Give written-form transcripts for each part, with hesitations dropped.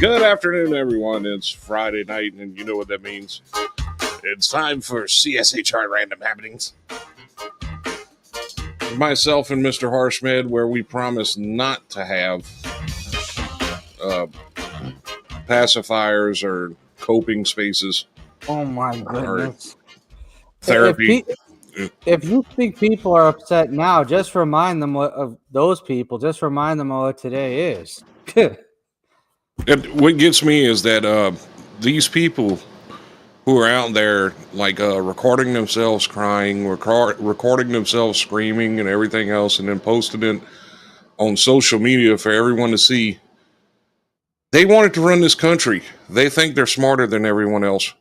Good afternoon, everyone. It's Friday night, and you know what that means. It's time for CSHR Random Happenings. Myself and Mr. Harshmed, where we promise not to have pacifiers or coping spaces Oh my or goodness. therapy. If you think people are upset now, just remind them of those people. Just remind them of what today is. What gets me is that these people who are out there like recording themselves crying, recording themselves screaming and everything else, and then posting it on social media for everyone to see. They wanted to run this country. They think they're smarter than everyone else.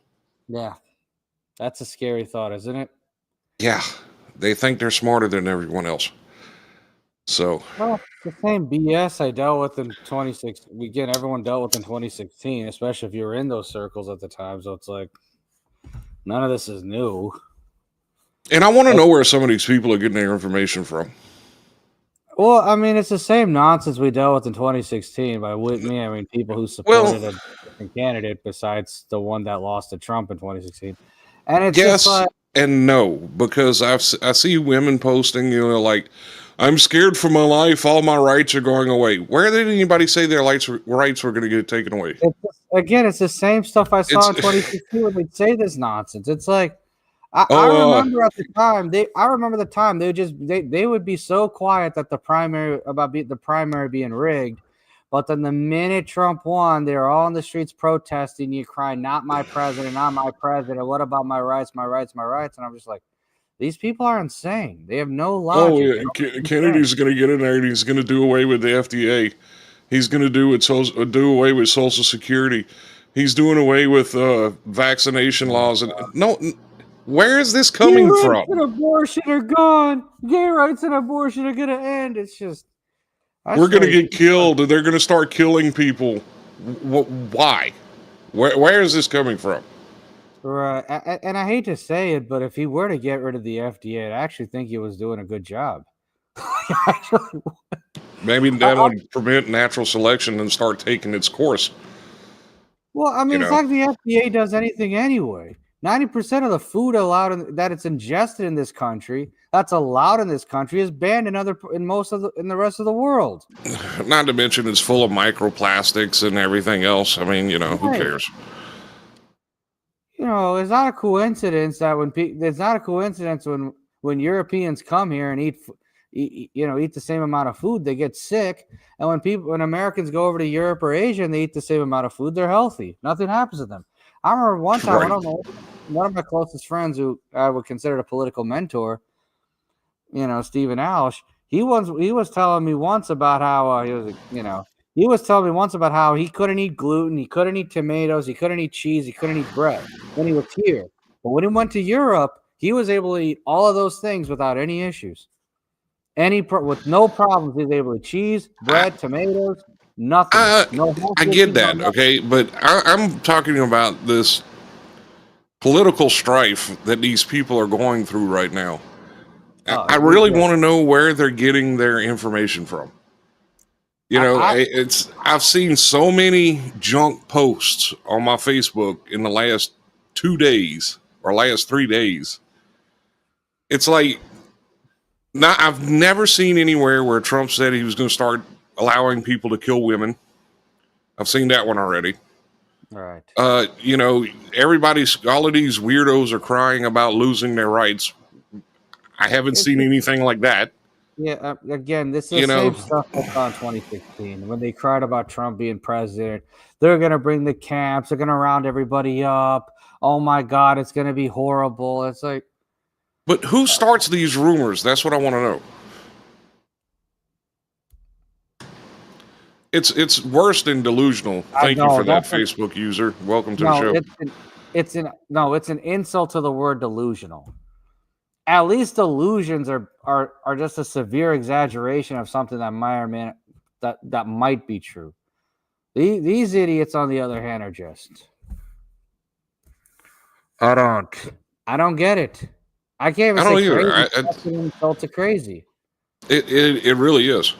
Yeah. That's a scary thought, isn't it? Yeah, they think they're smarter than everyone else. So, Well, the same BS I dealt with in 2016. Again, everyone dealt with in 2016, especially if you were in those circles at the time. So it's like, none of this is new. and I want to know where some of these people are getting their information from. Well, I mean, it's the same nonsense we dealt with in 2016. By with me, I mean people who supported a different candidate besides the one that lost to Trump in 2016. And it's just Yes like, and no, because I see women posting, like, I'm scared for my life. All my rights are going away. Where did anybody say their rights were going to get taken away? it's the same stuff I saw in 2016 when they say this nonsense. It's like, I remember at the time they would be so quiet that the primary being rigged, but then the minute Trump won, they were all in the streets protesting. You crying, "Not my president, not my president. What about my rights, my rights, my rights?" And I'm just like, these people are insane. They have no logic. Kennedy's going to get in there and he's going to do away with the FDA. He's going to do away with Social Security. He's doing away with vaccination laws. And no. Where is this coming from? Gay rights and abortion are gone. Gay rights and abortion are going to end. It's just... We're going to get killed, and they're going to start killing people. Why? Where is this coming from? Right. And I hate to say it, but if he were to get rid of the FDA, I actually think he was doing a good job. Maybe that would prevent natural selection and start taking its course. Well, I mean, it's like the FDA does anything anyway. 90% of the food that it's ingested in this country, that's allowed in this country, is banned in the rest of the world. Not to mention it's full of microplastics and everything else. I mean, who cares? It's not a coincidence that when Europeans come here and eat the same amount of food, they get sick. And when Americans go over to Europe or Asia and they eat the same amount of food, they're healthy. Nothing happens to them. I remember one time, one of my closest friends who I would consider a political mentor, Stephen Alsh, he was telling me once about how he couldn't eat gluten, he couldn't eat tomatoes, he couldn't eat cheese, he couldn't eat bread when he was here. But when he went to Europe, he was able to eat all of those things without any issues. With no problems, he was able to eat cheese, bread, tomatoes. Nothing. I get that, okay, but I'm talking about this political strife that these people are going through right now. I really want to know where they're getting their information from. I've seen so many junk posts on my Facebook in the last 2 days or last 3 days. It's like, I've never seen anywhere where Trump said he was going to start allowing people to kill women. I've seen that one already. Right. All of these weirdos are crying about losing their rights. I haven't seen anything like that. Yeah, again, this is the same stuff that's on 2016 when they cried about Trump being president. They're going to bring the camps. They're going to round everybody up. Oh my God, it's going to be horrible. It's like, but who starts these rumors? That's what I want to know. It's worse than delusional. Thank you for that, Facebook user. Welcome to the show. It's an insult to the word delusional. At least delusions are just a severe exaggeration of something that might be true. These idiots, on the other hand, are just... I don't get it. I can't even say crazy. It's an insult to crazy. It really is.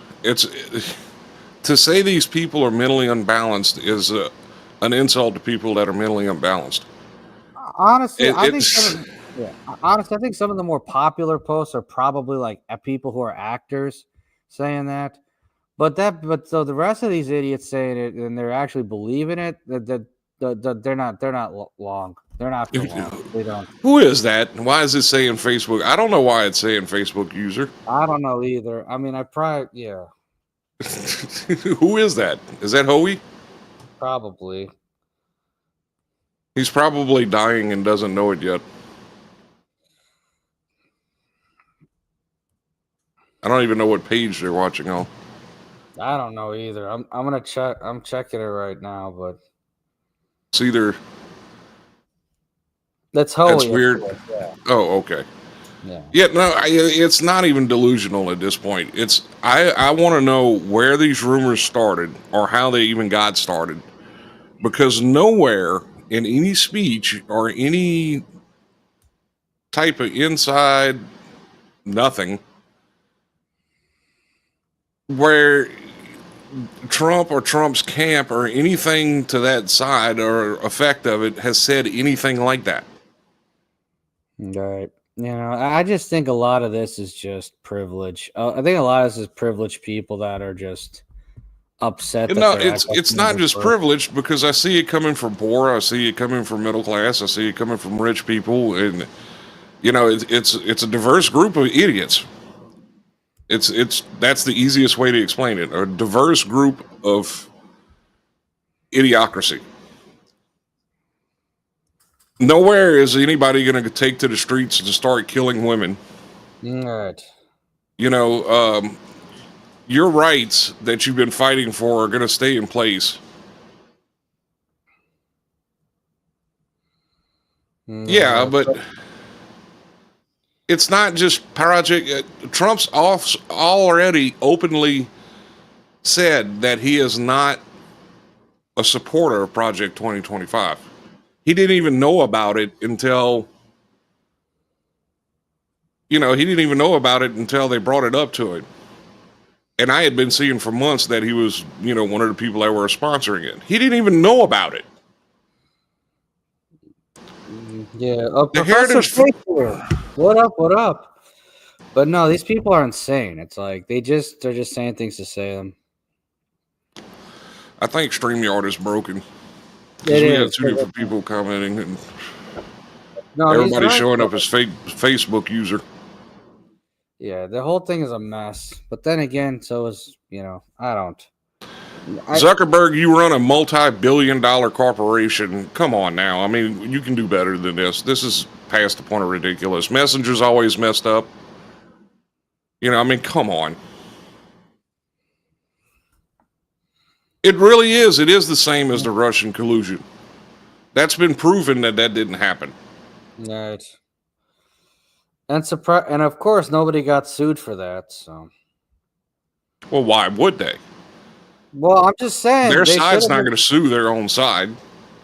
To say these people are mentally unbalanced is an insult to people that are mentally unbalanced. Honestly, It, I think some it's of honestly, I think some of the more popular posts are probably like people who are actors saying that. But so the rest of these idiots saying it and they're actually believing it, they're not long. They're not for long. They don't. Who is that? Why is it saying Facebook? I don't know why it's saying Facebook user. I don't know either. I mean, I probably Who is that? Is that Hoey? probably. He's probably dying and doesn't know it yet. I don't even know what page they're watching on. I don't know either. I'm gonna check. I'm checking it right now, but It's either that's that's Hoey. weird. Yeah. Oh, okay. Yeah. Yeah, no, it's not even delusional at this point. It's I want to know where these rumors started or how they even got started, because nowhere in any speech or any type of inside nothing where Trump or Trump's camp or anything to that side or effect of it has said anything like that. Right. I just think a lot of this is just privilege. I think a lot of this is privileged people that are just upset that No, they're it's not just privileged, because I see it coming from poor, I see it coming from middle class, I see it coming from rich people, and it's a diverse group of idiots. It's that's the easiest way to explain it. A diverse group of idiocracy. Nowhere is anybody going to take to the streets to start killing women. Right. You know, your rights that you've been fighting for are going to stay in place. Yeah, but it's not just Project. Trump's already openly said that he is not a supporter of Project 2025. He didn't even know about it until he didn't even know about it until they brought it up to him. And I had been seeing for months that he was, one of the people that were sponsoring it. He didn't even know about it. Yeah, Professor Faker. What up? What up? But no, these people are insane. It's like they're just saying things to say them. I think StreamYard is broken. Because we had two different people commenting, and everybody's showing up as fake Facebook user. Yeah, the whole thing is a mess. But then again, so is I don't. Zuckerberg, you run a multi-billion-dollar corporation. Come on now. I mean, you can do better than this. This is past the point of ridiculous. Messenger's always messed up. Come on. It really is. It is the same as the Russian collusion. That's been proven that didn't happen. Right. And of course, nobody got sued for that. So. Well, why would they? Well, I'm just saying their side's not going to sue their own side.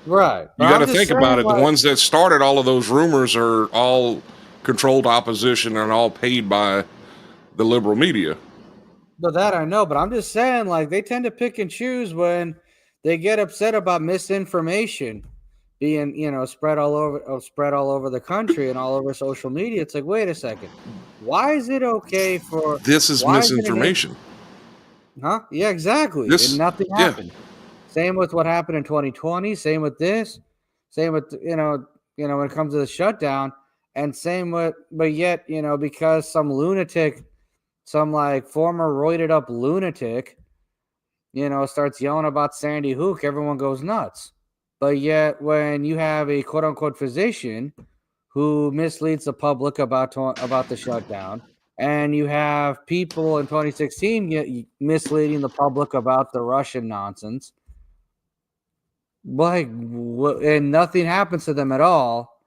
Right. You got to think about it. The ones that started all of those rumors are all controlled opposition and all paid by the liberal media. But that I know, but I'm just saying, they tend to pick and choose when they get upset about misinformation being, spread all over the country and all over social media. It's like, wait a second, why is it okay for this is misinformation? Huh? Yeah, exactly. And nothing happened. Yeah. Same with what happened in 2020. Same with this. Same with when it comes to the shutdown, and same with, but yet because some lunatic. Some former roided up lunatic, starts yelling about Sandy Hook, everyone goes nuts. But yet when you have a quote unquote physician who misleads the public about the shutdown, and you have people in 2016 misleading the public about the Russian nonsense, and nothing happens to them at all.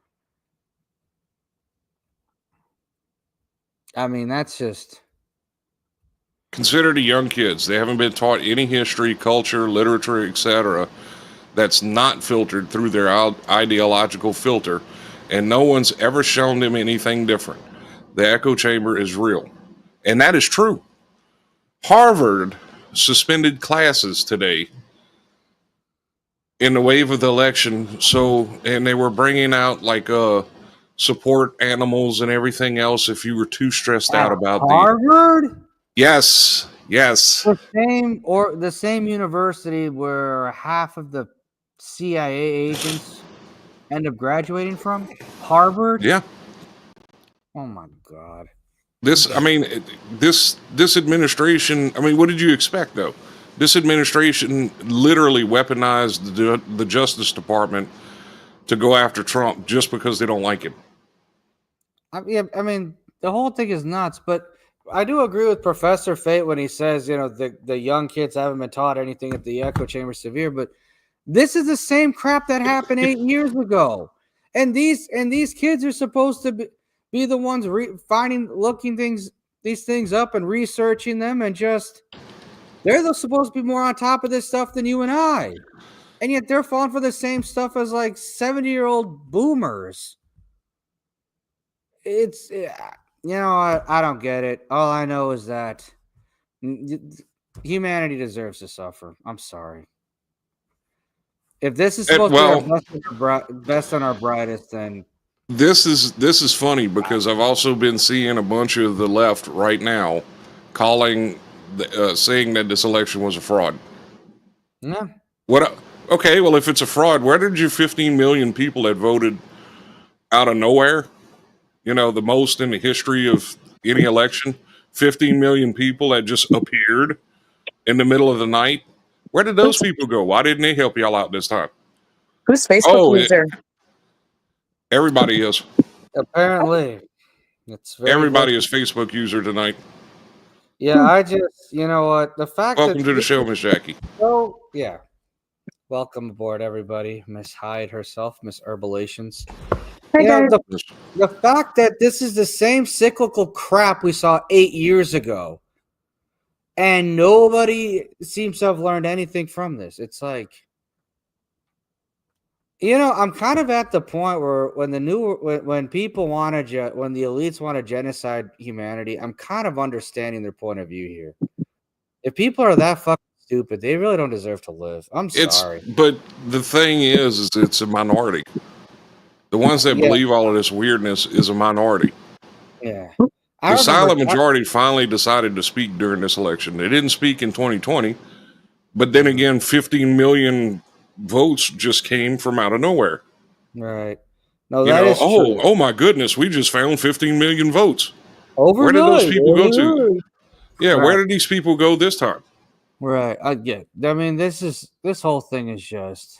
I mean, that's just... Consider the young kids. They haven't been taught any history, culture, literature, etc. that's not filtered through their ideological filter, and no one's ever shown them anything different. The echo chamber is real, and that is true. Harvard suspended classes today in the wave of the election. So, and they were bringing out like support animals and everything else if you were too stressed out about Harvard? Yes. The same university where half of the CIA agents end up graduating from? Harvard? Yeah. Oh my God. This administration, what did you expect though? This administration literally weaponized the Justice Department to go after Trump just because they don't like him. The whole thing is nuts, but I do agree with Professor Fate when he says, the young kids haven't been taught anything at the echo chamber severe, but this is the same crap that happened 8 years ago. And these kids are supposed to be the ones looking these things up and researching them, and they're supposed to be more on top of this stuff than you and I. And yet they're falling for the same stuff as like 70-year-old boomers. It's I don't get it. All I know is that humanity deserves to suffer. I'm sorry. If this is supposed to be best on our brightest, then this is funny because I've also been seeing a bunch of the left right now saying that this election was a fraud. Yeah. What? Okay, well, if it's a fraud, where did your 15 million people that voted out of nowhere? The most in the history of any election, 15 million people that just appeared in the middle of the night. Where did those people go? Why didn't they help y'all out this time? Who's Facebook user? Everybody is. Apparently. Everybody is Facebook user tonight. Yeah, I just, the fact Welcome to the show, Miss Jackie. Oh, yeah. Welcome aboard, everybody. Miss Hyde herself, Miss Herbalations. The fact that this is the same cyclical crap we saw 8 years ago, and nobody seems to have learned anything from this. It's like, I'm kind of at the point where when people when the elites want to genocide humanity, I'm kind of understanding their point of view here. If people are that fucking stupid, they really don't deserve to live. I'm sorry. But the thing is it's a minority. The ones that believe all of this weirdness is a minority. Yeah. The silent majority finally decided to speak during this election. They didn't speak in 2020, but then again, 15 million votes just came from out of nowhere. Right. No, that is true. Oh my goodness, we just found 15 million votes. Overnight. Where did those people go to? Yeah, right. Where did these people go this time? Right. I get. This whole thing is just.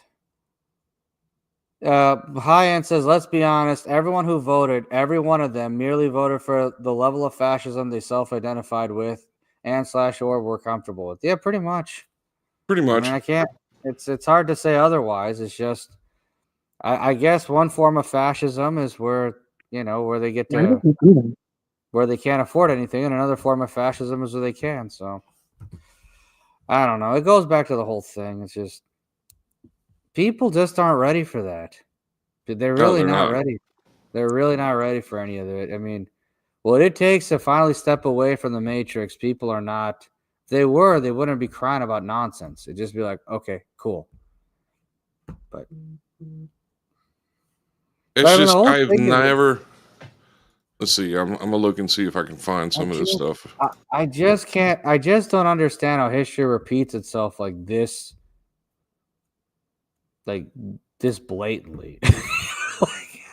High-End says, let's be honest, everyone who voted, every one of them merely voted for the level of fascism they self-identified with or were comfortable with. Yeah, pretty much. I can't. It's hard to say otherwise. It's just, I guess one form of fascism is where they get to, where they can't afford anything, and another form of fascism is where they can. So, I don't know. It goes back to the whole thing. It's just, people just aren't ready for that. They're really not ready. They're really not ready for any of it. What it takes to finally step away from the matrix, people are not. If they wouldn't be crying about nonsense. It'd just be like, okay, cool. But it's just, I've never. Let's see. I'm gonna look and see if I can find some of this stuff. I just can't. I just don't understand how history repeats itself like this. Like this blatantly.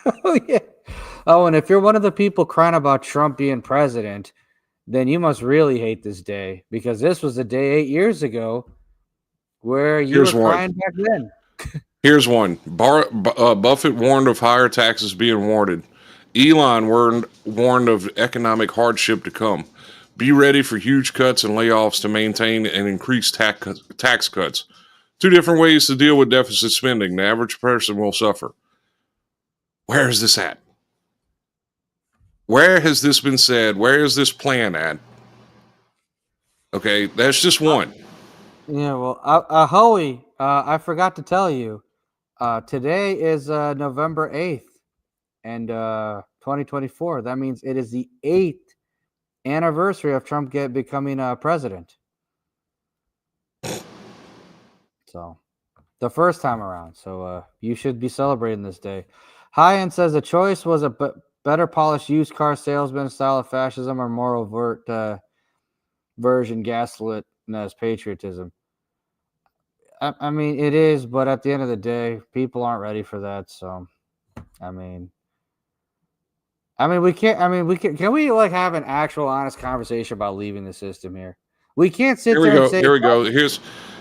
Oh yeah. Oh, and if you're one of the people crying about Trump being president, then you must really hate this day, because this was the day 8 years ago where you were crying back then. Here's one. Buffett warned of higher taxes being warranted. Elon warned of economic hardship to come. Be ready for huge cuts and layoffs to maintain and increase tax cuts. 2 different ways to deal with deficit spending. The average person will suffer. Where is this at? Where has this been said? Where is this plan at? Okay, that's just one. Yeah, well, Hoey, I forgot to tell you, today is November 8th, and 2024. That means it is the 8th anniversary of Trump becoming president. So the first time around. So you should be celebrating this day. High-End says the choice was a better polished used car salesman style of fascism or more overt version gaslit as patriotism. I mean, it is, but at the end of the day, people aren't ready for that. So, I mean, we can't. I mean, we can. Can we like have an actual, honest conversation about leaving the system here? We can't sit Here we there and go. say, Here we go.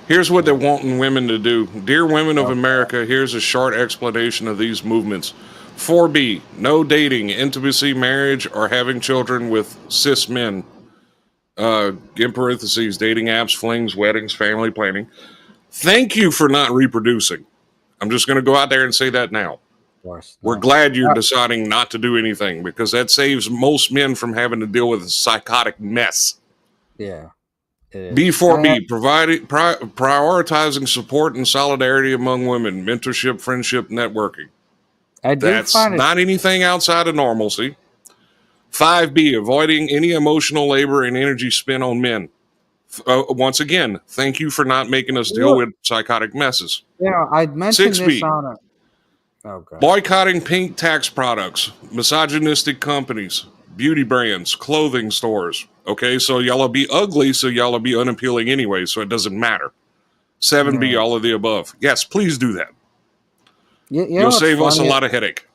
Here's what they're wanting women to do. Dear women of America, here's a short explanation of these movements. 4B, no dating, intimacy, marriage, or having children with cis men. In parentheses, dating apps, flings, weddings, family planning. Thank you for not reproducing. I'm just going to go out there and say that now. Of course, We're glad you're deciding not to do anything because that saves most men from having to deal with a psychotic mess. Yeah. B4B, prioritizing support and solidarity among women, mentorship, friendship, networking. That's not anything outside of normalcy. 5B, avoiding any emotional labor and energy spent on men. Once again, thank you for not making us deal with psychotic messes. I mentioned 6B, this on it. Oh, God. Boycotting pink tax products, misogynistic companies, beauty brands, clothing stores. Okay, so y'all will be ugly, so y'all will be unappealing anyway, so it doesn't matter. 7B, all of the above. Yes, please do that. You'll save us a lot of headache.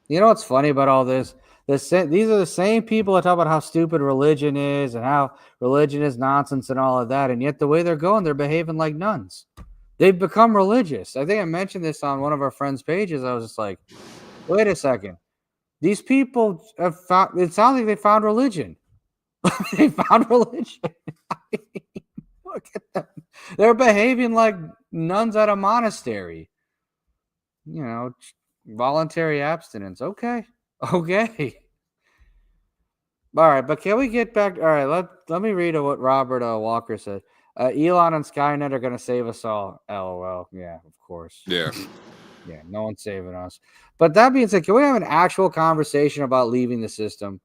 You know what's funny about all this? These are the same people that talk about how stupid religion is and how religion is nonsense and all of that, and yet the way they're going, they're behaving like nuns. They've become religious. I think I mentioned this on one of our friends' pages. I was just like, wait a second. These people have found, it sounds like they found religion. They found religion. Look at them. They're behaving like nuns at a monastery. You know, voluntary abstinence. Okay. All right, but can we get back? All right, let me read what Robert Walker said. Elon and Skynet are going to save us all. LOL. Yeah, of course. Yeah. Yeah, no one's saving us. But that being said, can we have an actual conversation about leaving the system?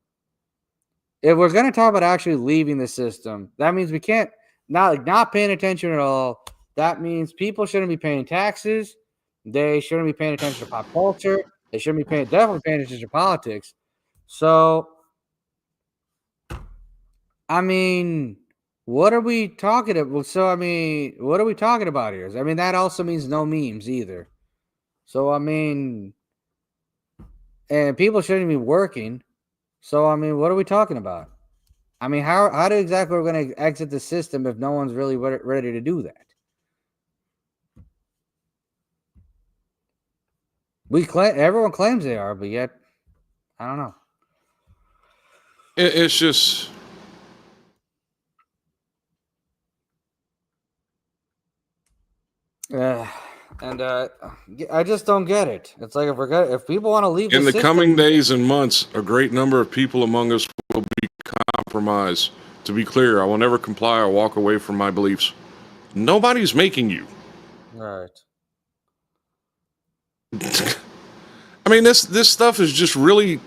If we're going to talk about actually leaving the system, that means we can't not paying attention at all. That means people shouldn't be paying taxes. They shouldn't be paying attention to pop culture. They shouldn't be definitely paying attention to politics. So, I mean, what are we talking about? So, I mean, what are we talking about here? I mean, that also means no memes either. So, I mean, and people shouldn't be working. So, I mean, what are we talking about? I mean, how exactly we're going to exit the system if no one's really ready to do that? Everyone claims they are, but yet, I don't know. It's just... And I just don't get it. It's like if people want to leave in the system, coming days and months, a great number of people among us will be compromised. To be clear, I will never comply or walk away from my beliefs. Nobody's making you. Right. I mean, this stuff is just really...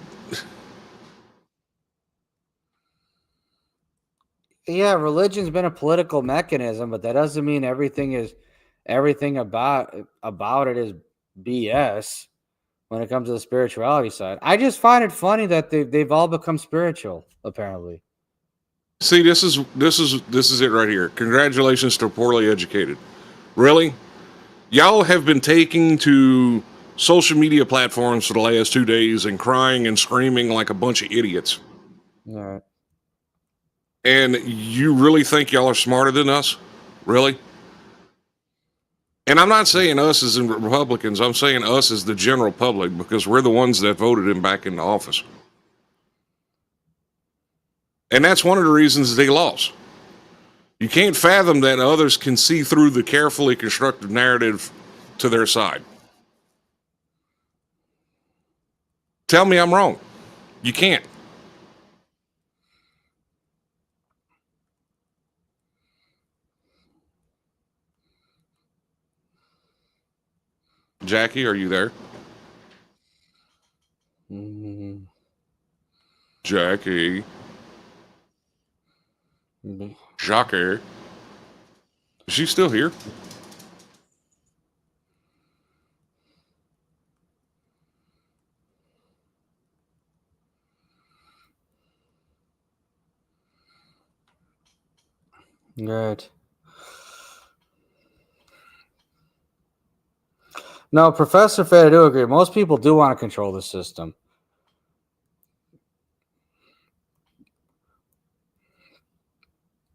Yeah, religion's been a political mechanism, but that doesn't mean everything about it is BS when it comes to the spirituality side. I just find it funny that they've all become spiritual, apparently. See, this is it right here. Congratulations to poorly educated. Really? Y'all have been taking to social media platforms for the last 2 days and crying and screaming like a bunch of idiots. All right. And you really think y'all are smarter than us? Really? And I'm not saying us as in Republicans. I'm saying us as the general public because we're the ones that voted him back into office. And that's one of the reasons they lost. You can't fathom that others can see through the carefully constructed narrative to their side. Tell me I'm wrong. You can't. Jackie, are you there? Mm-hmm. Jackie. Mm-hmm. Jackie. Is she still here? Right. No, Professor Fed, I do agree. Most people do want to control the system.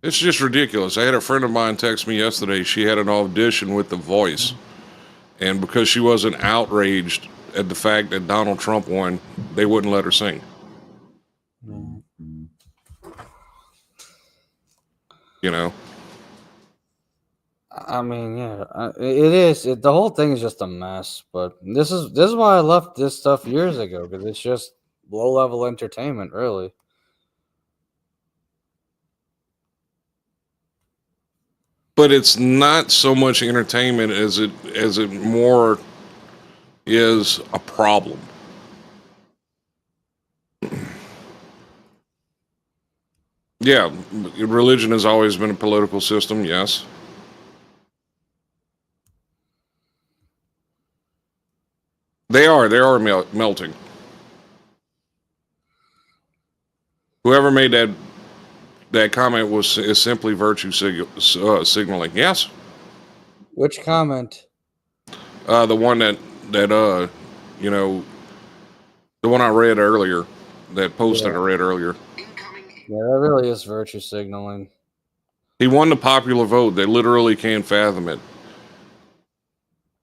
It's just ridiculous. I had a friend of mine text me yesterday. She had an audition with The Voice, and because she wasn't outraged at the fact that Donald Trump won, they wouldn't let her sing. You know? I mean, yeah, it is. The whole thing is just a mess. But this is why I left this stuff years ago, because it's just low level entertainment, really. But it's not so much entertainment as it more is a problem. Yeah, religion has always been a political system, yes. They are melting. Whoever made that comment is simply virtue signaling. Yes. Which comment? The one that you know, the one I read earlier, that post that I read earlier. Yeah, that really is virtue signaling. He won the popular vote. They literally can't fathom it.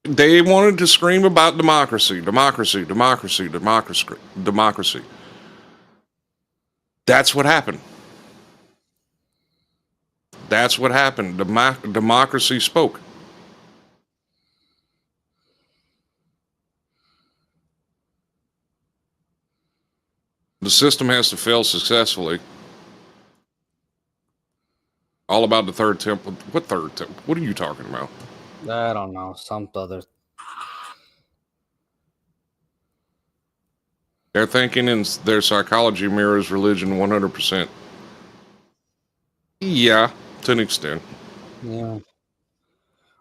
They wanted to scream about democracy, democracy, democracy, democracy, democracy. That's what happened. That's what happened. Democracy spoke. The system has to fail successfully. All about the third temple. What third temple? What are you talking about? I don't know. Some other. Their thinking and their psychology mirrors religion 100%. Yeah, to an extent. Yeah.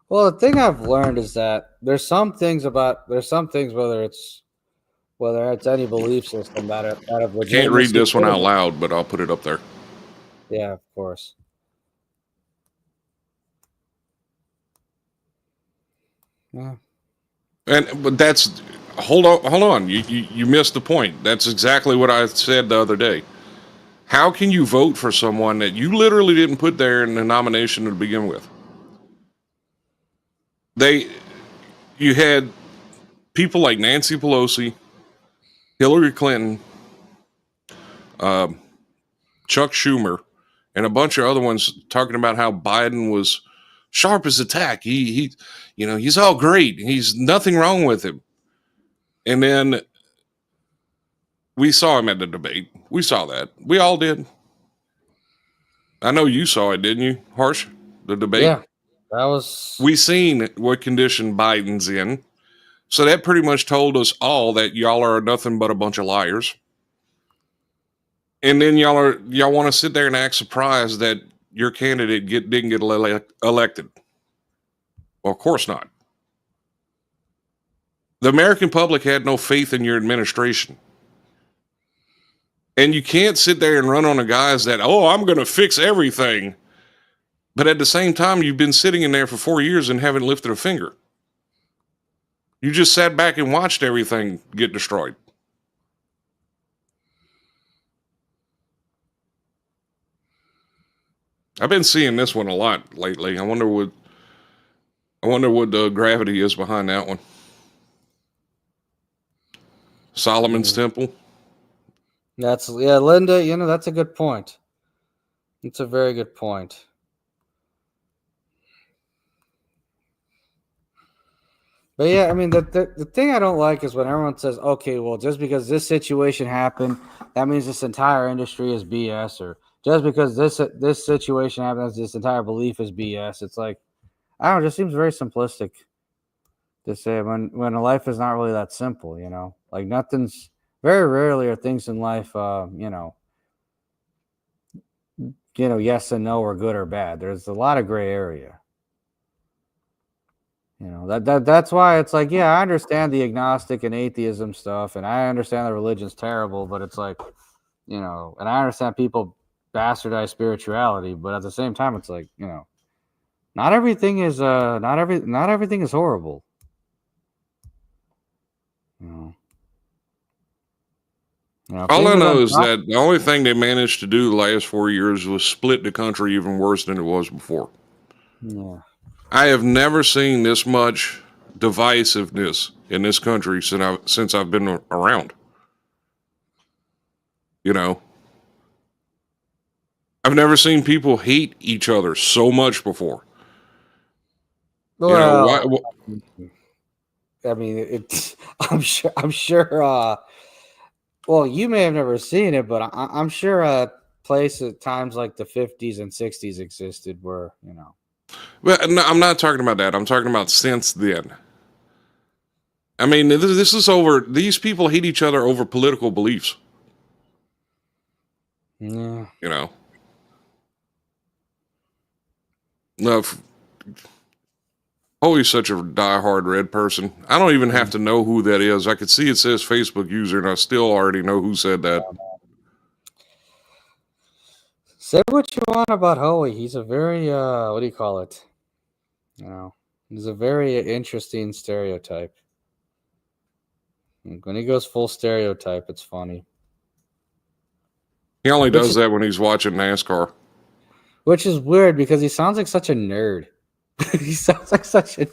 Well, the thing I've learned is that there's some things whether it's any belief system that have I can't read this one out loud, but I'll put it up there. Yeah, of course. Yeah. But that's hold on. You missed the point. That's exactly what I said the other day. How can you vote for someone that you literally didn't put there in the nomination to begin with? You had people like Nancy Pelosi, Hillary Clinton, Chuck Schumer, and a bunch of other ones talking about how Biden was sharp as a tack. He's all great. He's nothing wrong with him. And then we saw him at the debate. We saw that. We all did. I know you saw it, didn't you, Harsh? The debate? Yeah. That was. We seen what condition Biden's in. So that pretty much told us all that y'all are nothing but a bunch of liars. And then y'all want to sit there and act surprised that your candidate didn't get elected. Well, of course not. The American public had no faith in your administration. And you can't sit there and run on the guys that, I'm going to fix everything. But at the same time, you've been sitting in there for 4 years and haven't lifted a finger. You just sat back and watched everything get destroyed. I've been seeing this one a lot lately. I wonder what the gravity is behind that one. Solomon's Temple. Linda, that's a good point. It's a very good point. But yeah, I mean, the thing I don't like is when everyone says, okay, well, just because this situation happened, that means this entire industry is BS, or just because this situation happens, this entire belief is BS. It's like, I don't know, it just seems very simplistic to say when life is not really that simple, like nothing's, very rarely are things in life, yes and no, or good or bad. There's a lot of gray area. That's why it's like, yeah, I understand the agnostic and atheism stuff, and I understand that religion's terrible, but it's like, and I understand people bastardized spirituality, but at the same time, it's like, you know, not everything is not everything is horrible. You know, All I things know are is that the only thing they managed to do the last 4 years was split the country even worse than it was before. Yeah. I have never seen this much divisiveness in this country since I've been around. You know, I've never seen people hate each other so much before. Well, Why I mean, it's. I'm sure. Well, you may have never seen it, but I'm sure a place at times like the 50s and 60s existed where, you know. Well, no, I'm not talking about that. I'm talking about since then. I mean, this is over. These people hate each other over political beliefs. Yeah. You know. No, Holy's such a diehard Red person. I don't even have to know who that is. I could see it says Facebook user, and I still already know who said that. Say what you want about Hoey. He's a very what do you call it? You know, he's a very interesting stereotype. When he goes full stereotype, it's funny. He only does that when he's watching NASCAR. Which is weird because he sounds like such a nerd. He sounds like such a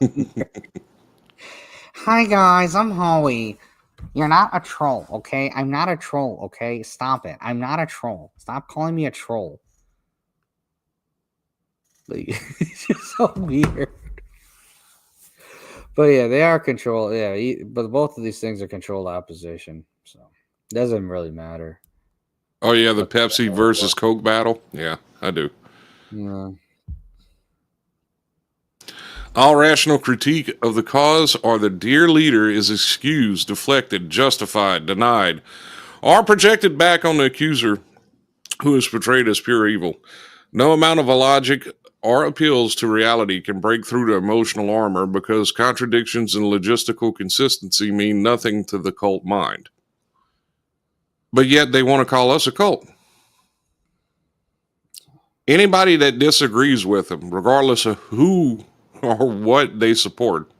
nerd. Hi guys, I'm Hoey. You're not a troll, okay? I'm not a troll, okay? Stop it. I'm not a troll. Stop calling me a troll. Like, it's just so weird. But yeah, they are controlled. Yeah, but both of these things are controlled opposition, so it doesn't really matter. Oh yeah, the Pepsi versus Coke battle. Yeah, I do. Yeah. All rational critique of the cause or the dear leader is excused, deflected, justified, denied, or projected back on the accuser who is portrayed as pure evil. No amount of logic or appeals to reality can break through the emotional armor because contradictions and logistical consistency mean nothing to the cult mind. But yet they want to call us a cult. Anybody that disagrees with them, regardless of who or what they support,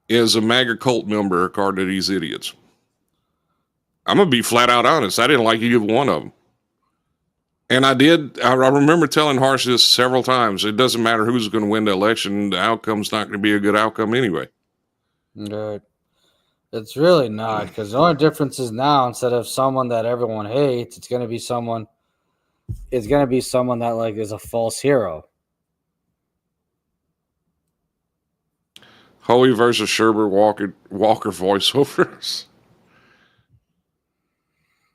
is a MAGA cult member according to these idiots. I'm going to be flat out honest. I didn't like either one of them. And I remember telling Harsh this several times. It doesn't matter who's going to win the election. The outcome's not going to be a good outcome anyway. Right. It's really not, because the only difference is now, instead of someone that everyone hates, it's going to be someone that like is a false hero. Hoey versus Sherbert Walker voiceovers.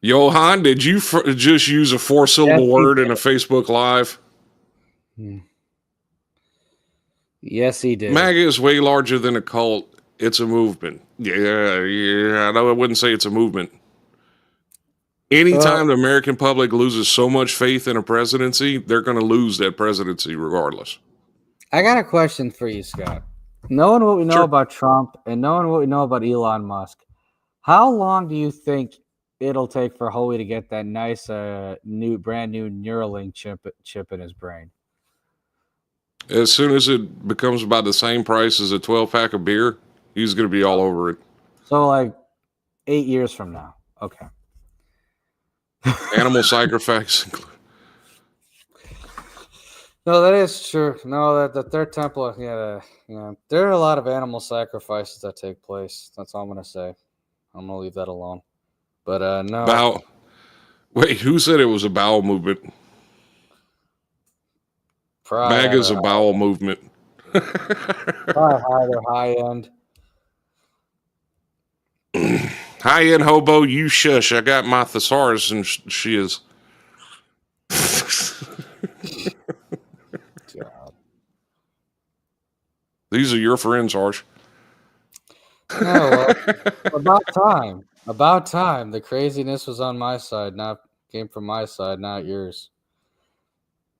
Johan, did you just use a 4-syllable word in a Facebook Live? Yes, he did. MAGA is way larger than a cult. It's a movement. Yeah. I know I wouldn't say it's a movement. Anytime the American public loses so much faith in a presidency, they're going to lose that presidency regardless. I got a question for you, Scott. Knowing what we know about Trump and knowing what we know about Elon Musk, how long do you think it'll take for Hoey to get that nice brand new Neuralink chip in his brain? As soon as it becomes about the same price as a 12-pack of beer, he's going to be all over it. So like 8 years from now. Okay. Animal sacrifice. No, that is true. No, that their temple, there are a lot of animal sacrifices that take place. That's all I'm gonna say. I'm gonna leave that alone. But no. Wait, who said it was a bowel movement? MAGA's a bowel movement. Probably high end. High end hobo, you shush. I got my thesaurus and shiz. God. These are your friends, Harsh. No, well, about time. The craziness was on my side, came from my side, not yours.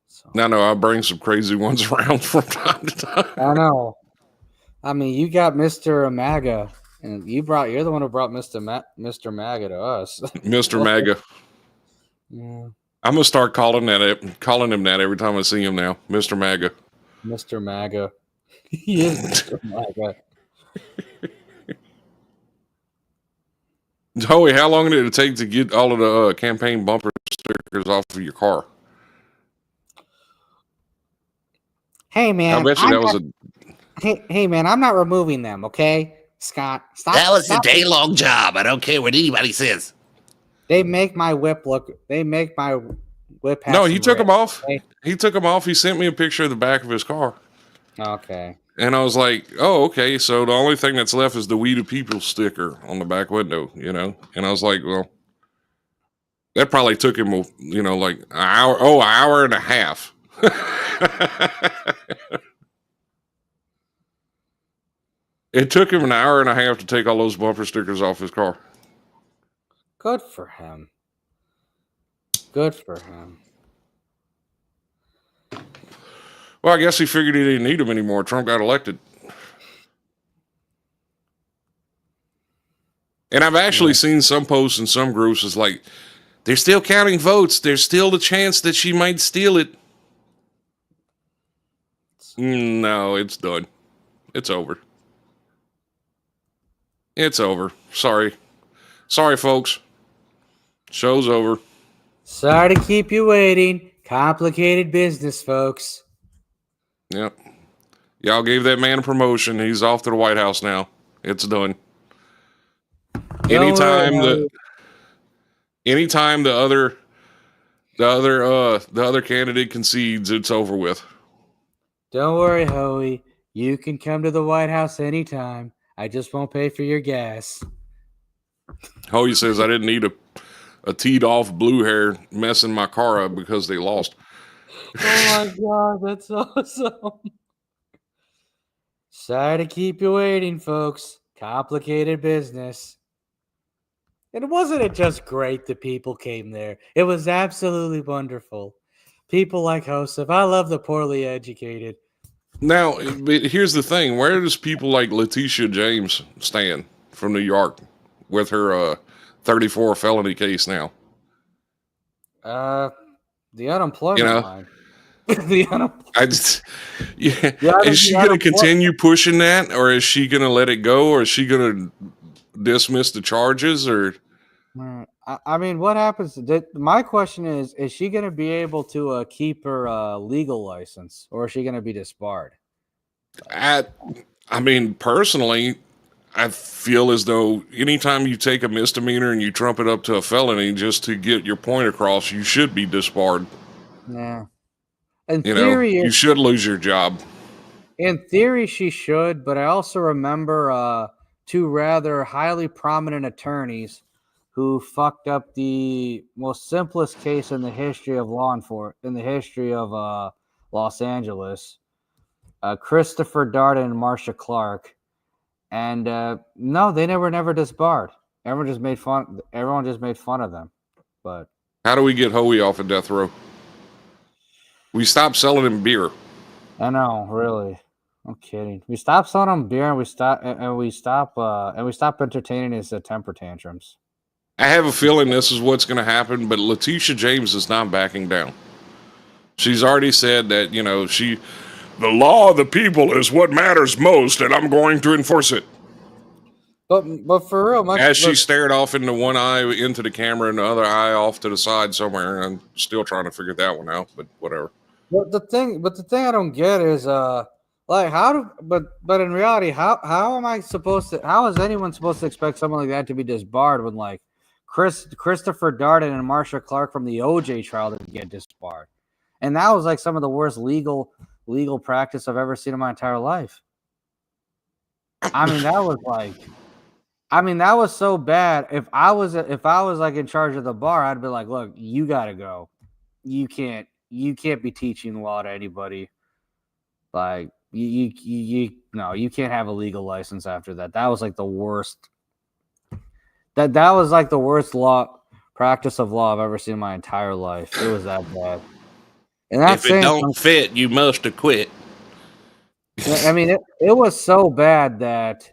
So. No, I bring some crazy ones around from time to time. I know. I mean, you got Mr. MAGA And you're the one who brought Mr. Maga to us. Mr. Maga. Yeah. I'm gonna start calling him that every time I see him now. Mr. Maga. Mr. Maga. He is Mr. Maga. Joey, how long did it take to get all of the campaign bumper stickers off of your car? Hey man, I bet you that was Hey man, I'm not removing them, okay? Scott, stop. That was a day-long job. I don't care what anybody says. They make my whip look. They make my whip. No, he took them off. Okay? He took them off. He sent me a picture of the back of his car. Okay. And I was like, oh, okay. So the only thing that's left is the "We the People" sticker on the back window, you know? And I was like, well, that probably took him, you know, like an hour and a half. It took him an hour and a half to take all those bumper stickers off his car. Good for him. Good for him. Well, I guess he figured he didn't need them anymore. Trump got elected. And I've actually seen some posts in some groups. It's like, they're still counting votes. There's still the chance that she might steal it. No, it's done. It's over. It's over. Sorry, folks. Show's over. Sorry to keep you waiting. Complicated business, folks. Yep. Y'all gave that man a promotion. He's off to the White House now. It's done. Anytime the other candidate concedes, it's over with. Don't worry, Hoey. You can come to the White House anytime. I just won't pay for your gas. Hoey says I didn't need a teed off blue hair messing my car up because they lost. Oh my God, that's awesome. Sorry to keep you waiting, folks. Complicated business. And wasn't it just great that people came there? It was absolutely wonderful. People like Joseph. I love the poorly educated. Now, here's the thing. Where does people like Letitia James stand from New York with her 34 felony case now? The unemployment line. The unemployment. Is she going to continue pushing that, or is she going to let it go, or is she going to dismiss the charges, or? I mean, what happens? My question is she going to be able to keep her legal license, or is she going to be disbarred? I mean, personally, I feel as though anytime you take a misdemeanor and you trump it up to a felony just to get your point across, you should be disbarred. Yeah. In theory, you should lose your job. In theory, she should, but I also remember two rather highly prominent attorneys who fucked up the most simplest case in the history of Los Angeles. Christopher Darden and Marcia Clark. And no, they never disbarred. Everyone just made fun of them. But how do we get Hoey off of death row? We stopped selling him beer. I know, really. I'm kidding. We stopped selling him beer, and we stop entertaining his temper tantrums. I have a feeling this is what's going to happen, but Letitia James is not backing down. She's already said that, the law of the people is what matters most, and I'm going to enforce it. But for real, as she stared off into one eye into the camera and the other eye off to the side somewhere, and I'm still trying to figure that one out, but whatever. But the thing I don't get is but in reality, how is anyone supposed to expect someone like that to be disbarred when like Christopher Darden and Marcia Clark from the OJ trial to get disbarred? And that was like some of the worst legal practice I've ever seen in my entire life. I mean, that was so bad. If I was like in charge of the bar, I'd be like, look, you gotta go. You can't be teaching law to anybody. Like you can't have a legal license after that. That was like the worst. That was like the worst practice of law I've ever seen in my entire life. It was that bad. And if it don't fit, you must have quit. I mean, it was so bad that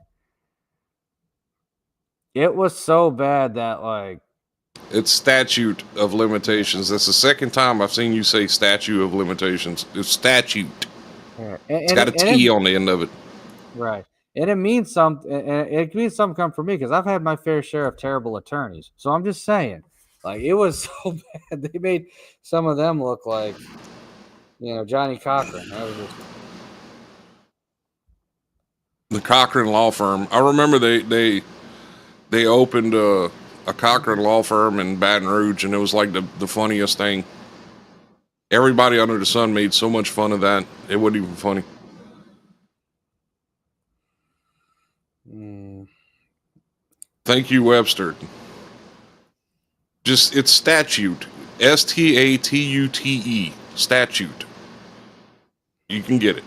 It was so bad that like It's statute of limitations. That's the second time I've seen you say statute of limitations. It's statute. yeah, It's got a T on the end of it. right. And it means something. It means something come for me because I've had my fair share of terrible attorneys. So I'm just saying, like it was so bad. They made some of them look like, Johnny Cochran. That was just... The Cochran law firm. I remember they opened a Cochran law firm in Baton Rouge, and it was like the funniest thing. Everybody under the sun made so much fun of that. It wasn't even funny. Thank you, Webster. It's statute. STATUTE. Statute. You can get it.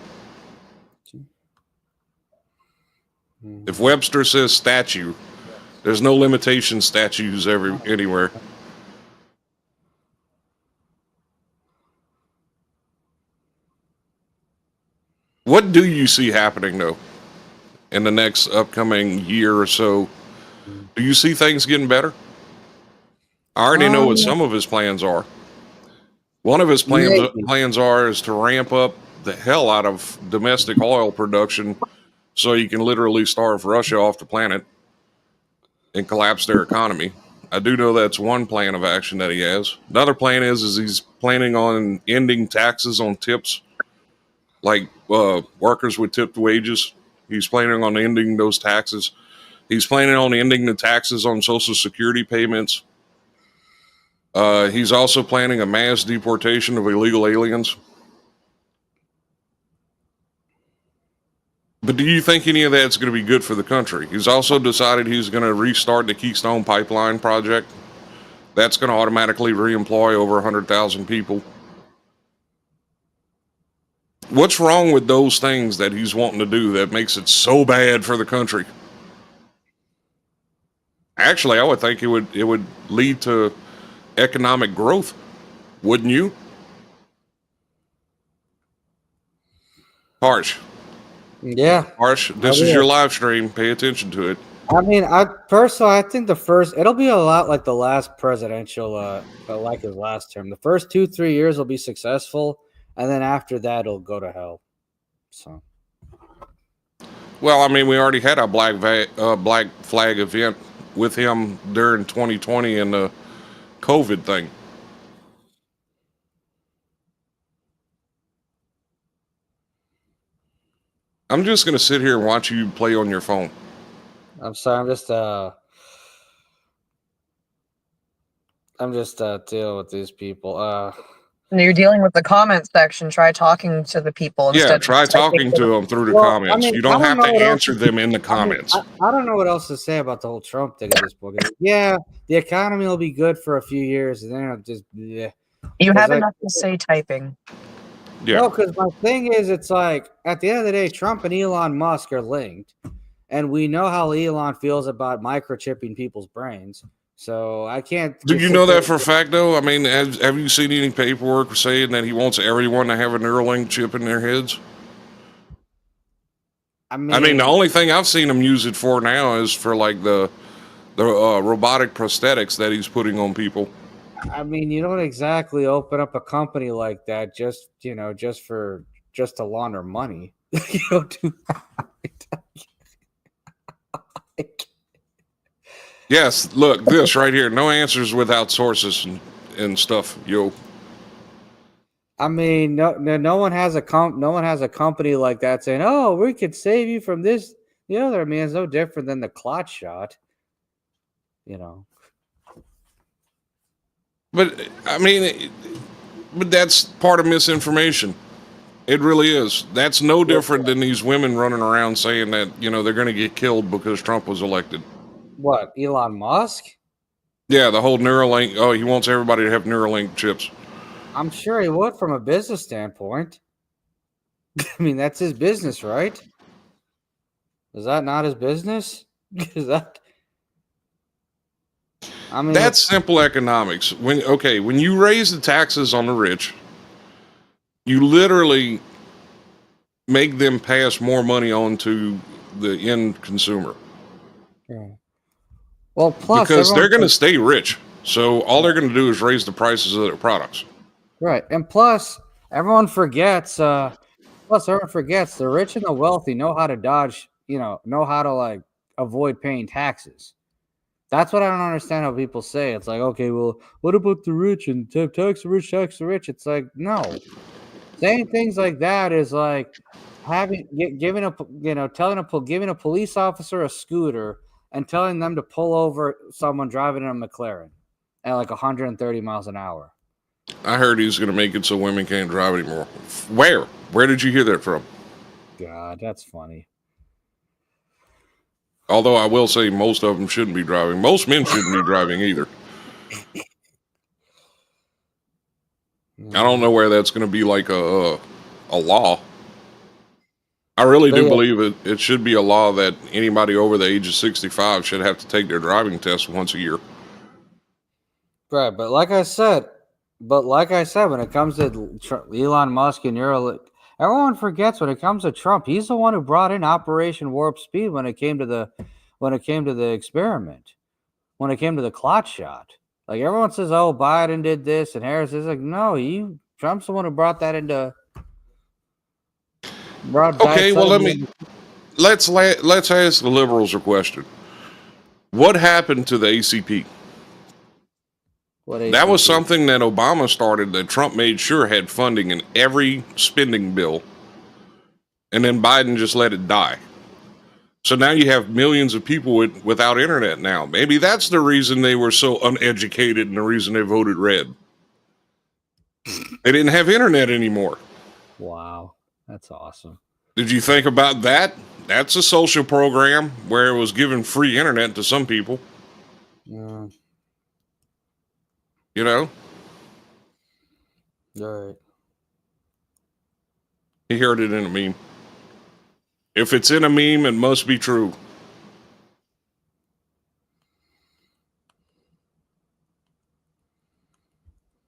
If Webster says statue, there's no limitation statues anywhere. What do you see happening, though, in the next upcoming year or so? Do you see things getting better? I already know what some of his plans are. One of his plans is to ramp up the hell out of domestic oil production so you can literally starve Russia off the planet and collapse their economy. I do know that's one plan of action that he has. Another plan is he's planning on ending taxes on tips, like workers with tipped wages. He's planning on ending those taxes. He's planning on ending the taxes on Social Security payments. He's also planning a mass deportation of illegal aliens. But do you think any of that's going to be good for the country? He's also decided he's going to restart the Keystone Pipeline project. That's going to automatically reemploy over 100,000 people. What's wrong with those things that he's wanting to do that makes it so bad for the country? Actually, I would think it would lead to economic growth, wouldn't you? Harsh. Yeah. Harsh, this is your live stream. Pay attention to it. I mean, I think it'll be a lot like the last presidential, like his last term. The first 2-3 years will be successful, and then after that, it'll go to hell. So. Well, I mean, we already had a black flag event with him during 2020 and the COVID thing. I'm just going to sit here and watch you play on your phone. I'm sorry. I'm just dealing with these people. You're dealing with the comment section. Try talking to the people instead. Yeah, try talking to them through the comments. I mean, you don't have to answer them in the comments. I don't know what else to say about the whole Trump thing at this point. Yeah, the economy will be good for a few years, and then it'll just. Yeah. You have enough to say typing. Yeah. No, because my thing is, it's like at the end of the day, Trump and Elon Musk are linked, and we know how Elon feels about microchipping people's brains. So I can't. Do you know that for a fact, though? I mean, have you seen any paperwork saying that he wants everyone to have a Neuralink chip in their heads? I mean, the only thing I've seen him use it for now is for like the robotic prosthetics that he's putting on people. I mean, you don't exactly open up a company like that just to launder money. You don't do that. Yes, look, this right here. No answers without sources and stuff, yo. I mean, no one has a company like that saying, "Oh, we could save you from this." The other, I mean, it's no different than the clot shot. But I mean, but that's part of misinformation. It really is. That's no different than these women running around saying that they're going to get killed because Trump was elected. What, Elon Musk? Yeah, the whole Neuralink. Oh, he wants everybody to have Neuralink chips. I'm sure he would from a business standpoint. I mean, that's his business, right? Is that not his business? That's simple economics. When you raise the taxes on the rich, you literally make them pass more money on to the end consumer. Yeah. Well, plus because they're going to everyone stay rich. So all they're going to do is raise the prices of their products. right, and plus everyone forgets. Plus everyone forgets the rich and the wealthy know how to dodge. Know how to like avoid paying taxes. That's what I don't understand how people say. It's like, okay, well, what about the rich and tax the rich, tax the rich? It's like, no. Saying things like that is like giving giving a police officer a scooter and telling them to pull over someone driving in a McLaren at like 130 miles an hour. I heard he's going to make it so women can't drive anymore. Where? Where did you hear that from? God, that's funny. Although I will say most of them shouldn't be driving. Most men shouldn't be driving either. I don't know where that's going to be like a law. I really do believe it should be a law that anybody over the age of 65 should have to take their driving test once a year. Right, but like I said, when it comes to Elon Musk and everyone forgets when it comes to Trump, he's the one who brought in Operation Warp Speed when it came to the experiment, when it came to the clot shot. Like everyone says, oh, Biden did this and Harris is like, no, Trump's the one who brought that into. Okay, well let's ask the liberals a question. What happened to the ACP? That was something that Obama started that Trump made sure had funding in every spending bill. And then Biden just let it die. So now you have millions of people without internet now. Maybe that's the reason they were so uneducated and the reason they voted red. They didn't have internet anymore. Wow, that's awesome. Did you think about that? That's a social program where it was giving free internet to some people. Yeah. You know? All right. He heard it in a meme. If it's in a meme, it must be true.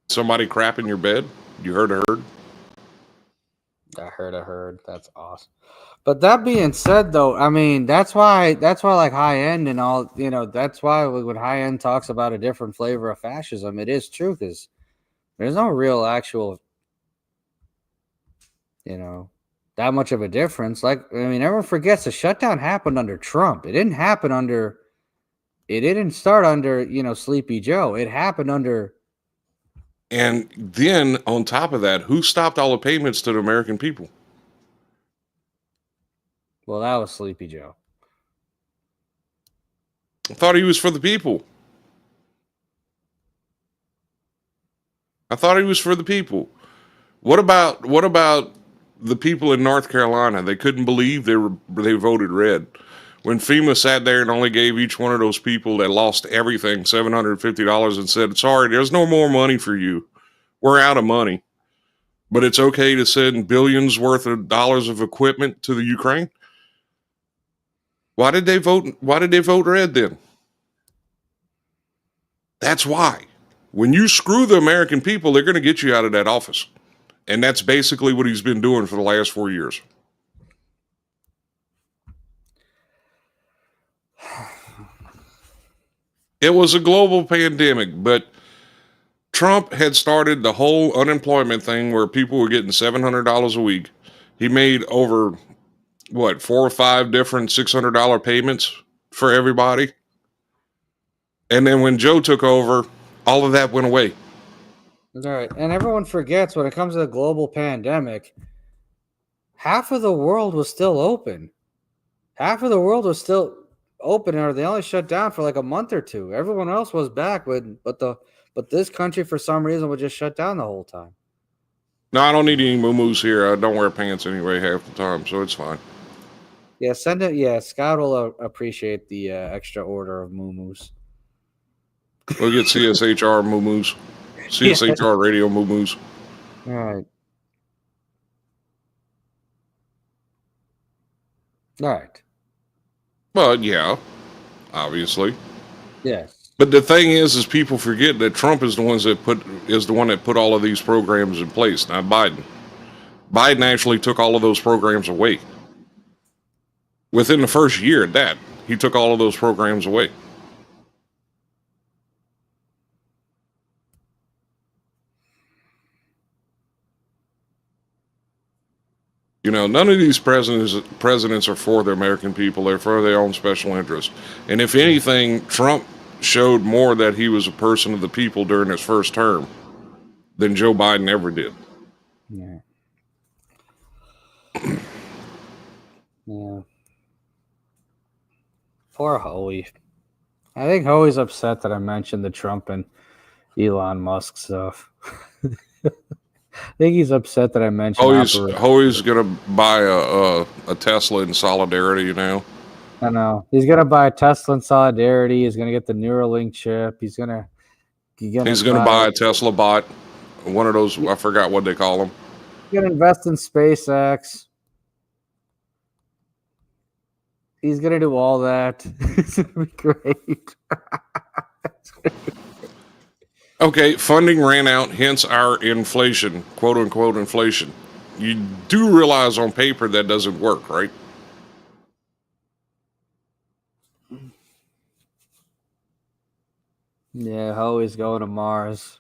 Somebody crap in your bed? You heard a herd? I heard. That's awesome. But that being said, though, I mean, that's why like high end and all, that's why when high end talks about a different flavor of fascism, it is true because there's no real actual, that much of a difference. Like, I mean, everyone forgets the shutdown happened under Trump. It didn't start under, Sleepy Joe. It happened under. And then on top of that, who stopped all the payments to the American people? Well, that was Sleepy Joe. I thought he was for the people. What about the people in North Carolina? They couldn't believe they voted red. When FEMA sat there and only gave each one of those people that lost everything $750 and said, sorry, there's no more money for you. We're out of money. But it's okay to send billions worth of dollars of equipment to the Ukraine? Why did they vote red then? That's why. When you screw the American people, they're going to get you out of that office. And that's basically what he's been doing for the last 4 years. It was a global pandemic, but Trump had started the whole unemployment thing where people were getting $700 a week. He made over, 4 or 5 different $600 payments for everybody. And then when Joe took over, all of that went away. All right. And everyone forgets when it comes to the global pandemic, half of the world was still open. Or they only shut down for like a month or two. Everyone else was back, but this country for some reason would just shut down the whole time. No, I don't need any moo-moos here. I don't wear pants anyway half the time, so it's fine. Yeah, send it. Yeah, Scott will appreciate the extra order of moo-moos. We'll get CSHR moo-moos. CSHR radio moo-moos. All right. Well, yeah, obviously. Yes. But the thing is people forget that Trump is the one that put all of these programs in place, not Biden. Biden actually took all of those programs away. Within the first year at that, he took all of those programs away. You know, none of these presidents are for the American people. They're for their own special interest. And if anything, Trump showed more that he was a person of the people during his first term than Joe Biden ever did. Yeah. Yeah. Poor Howie. I think Howie's upset that I mentioned the Trump and Elon Musk stuff. I think he's upset that I mentioned Howie's gonna buy a Tesla in solidarity now. I know. He's gonna buy a Tesla in solidarity. He's gonna get the Neuralink chip. He's gonna buy a Tesla bot. One of those, I forgot what they call them. He's gonna invest in SpaceX. He's gonna do all that. It's gonna be great. Okay, funding ran out, hence our inflation, quote unquote inflation. You do realize on paper that doesn't work, right? Yeah, Howie's going to Mars.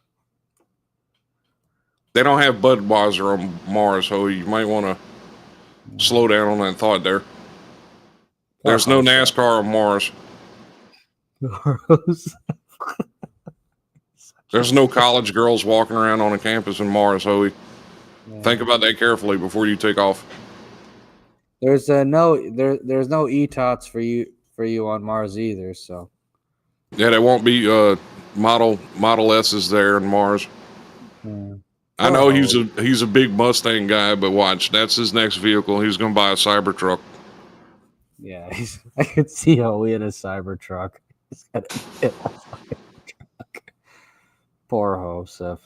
They don't have Budweiser on Mars, so you might want to slow down on that thought there. There's no NASCAR on Mars. There's no college girls walking around on a campus in Mars, Hoey. Yeah. Think about that carefully before you take off. There's no ETOTs for you on Mars either, so. Yeah, there won't be Model S's there on Mars. Yeah. I know he's a big Mustang guy, but watch, that's his next vehicle. He's going to buy a Cybertruck. Yeah, I could see Hoey in a Cybertruck. He's got a Cybertruck. Poor Joseph.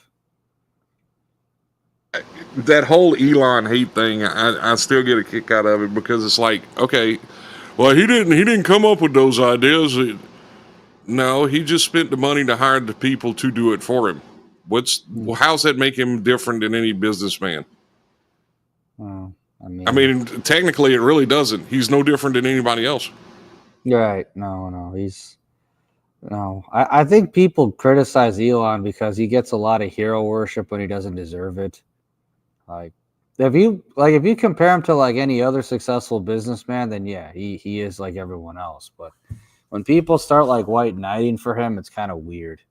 That whole Elon hate thing, I still get a kick out of it because it's like, okay, well, he didn't come up with those ideas. No, he just spent the money to hire the people to do it for him. How's that make him different than any businessman? I mean, technically, it really doesn't. He's no different than anybody else. Right? No. I think people criticize Elon because he gets a lot of hero worship when he doesn't deserve it. Like, if you compare him to like any other successful businessman, then yeah, he is like everyone else. But when people start like white knighting for him, it's kind of weird.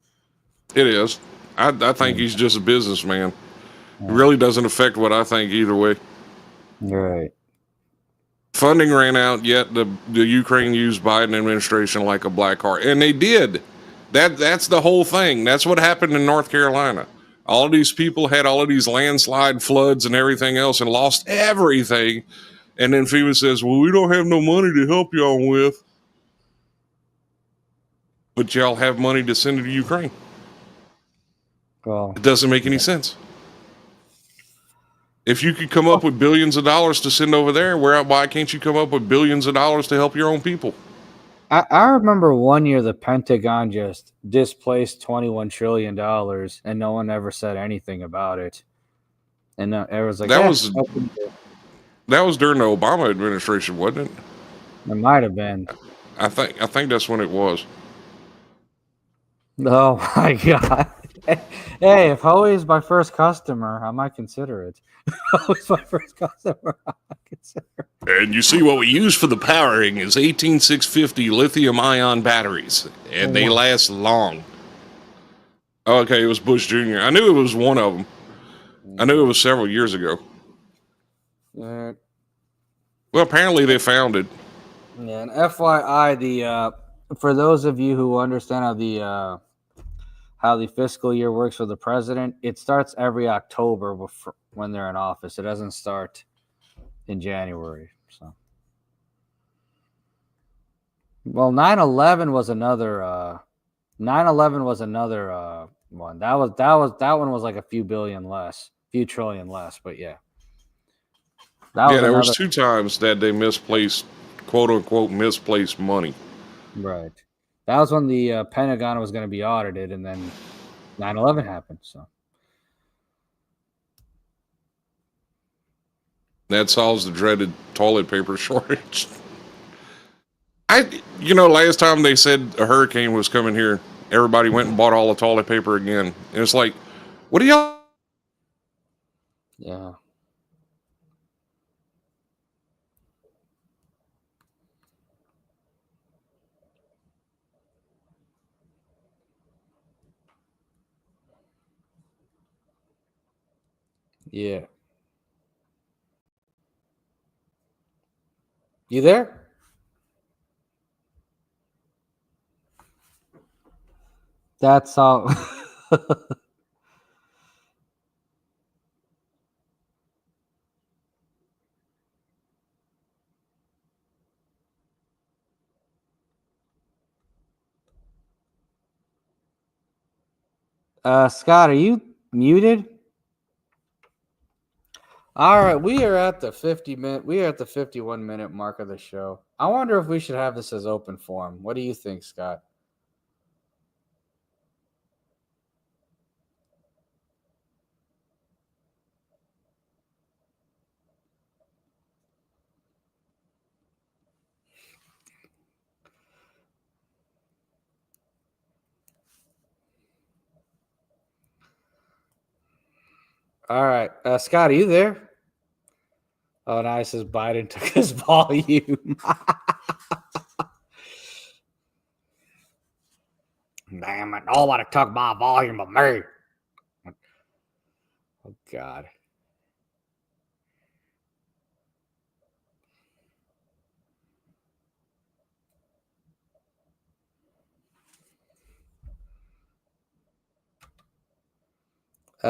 It is. I think he's just a businessman. Yeah. It really doesn't affect what I think either way. Right. Funding ran out, yet the Ukraine used Biden administration like a black card. And they did. That's the whole thing. That's what happened in North Carolina. All of these people had all of these landslide floods and everything else and lost everything. And then FEMA says, well, we don't have no money to help y'all with. But y'all have money to send to Ukraine. Well, it doesn't make any sense. If you could come up with billions of dollars to send over there, why can't you come up with billions of dollars to help your own people? I remember one year the Pentagon just displaced $21 trillion and no one ever said anything about it. And it was like that was during the Obama administration, wasn't it? It might have been. I think that's when it was. Oh my God. Hey, if Hoey is my first customer, I might consider it. Hoey's my first customer, I might consider it. And you see what we use for the powering is 18650 lithium-ion batteries, and they last long. Okay, it was Bush Jr. I knew it was one of them. I knew it was several years ago. Well, apparently they found it. Yeah, and FYI, for those of you who understand how the fiscal year works for the president, it starts every October when they're in office. It doesn't start in January. So, well, 9/11 was another. 9/11 was another one. That one was like a few trillion less. But yeah, there was 2 times that they misplaced, quote unquote, misplaced money. Right. That was when the Pentagon was going to be audited, and then 9/11 happened. So that solves the dreaded toilet paper shortage. Last time they said a hurricane was coming here, everybody went and bought all the toilet paper again. And it's like, what do y'all? Yeah. Yeah. You there? That's all. Scott, are you muted? All right, we are at the 51-minute mark of the show. I wonder if we should have this as open forum. What do you think, Scott? All right, Scott, are you there? Oh, now it says Biden took his volume. Damn it! Nobody took my volume but me. Oh God.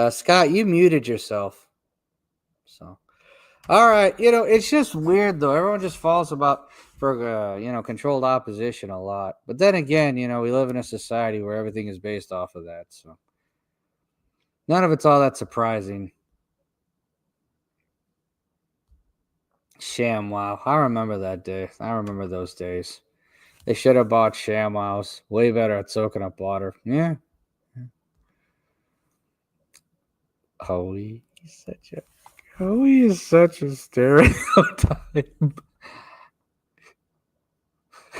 Scott, you muted yourself. So, all right, it's just weird though. Everyone just falls for controlled opposition a lot. But then again, we live in a society where everything is based off of that. So, none of it's all that surprising. ShamWow. I remember that day. I remember those days. They should have bought ShamWows. Way better at soaking up water. Yeah. Howie is such a stereotype.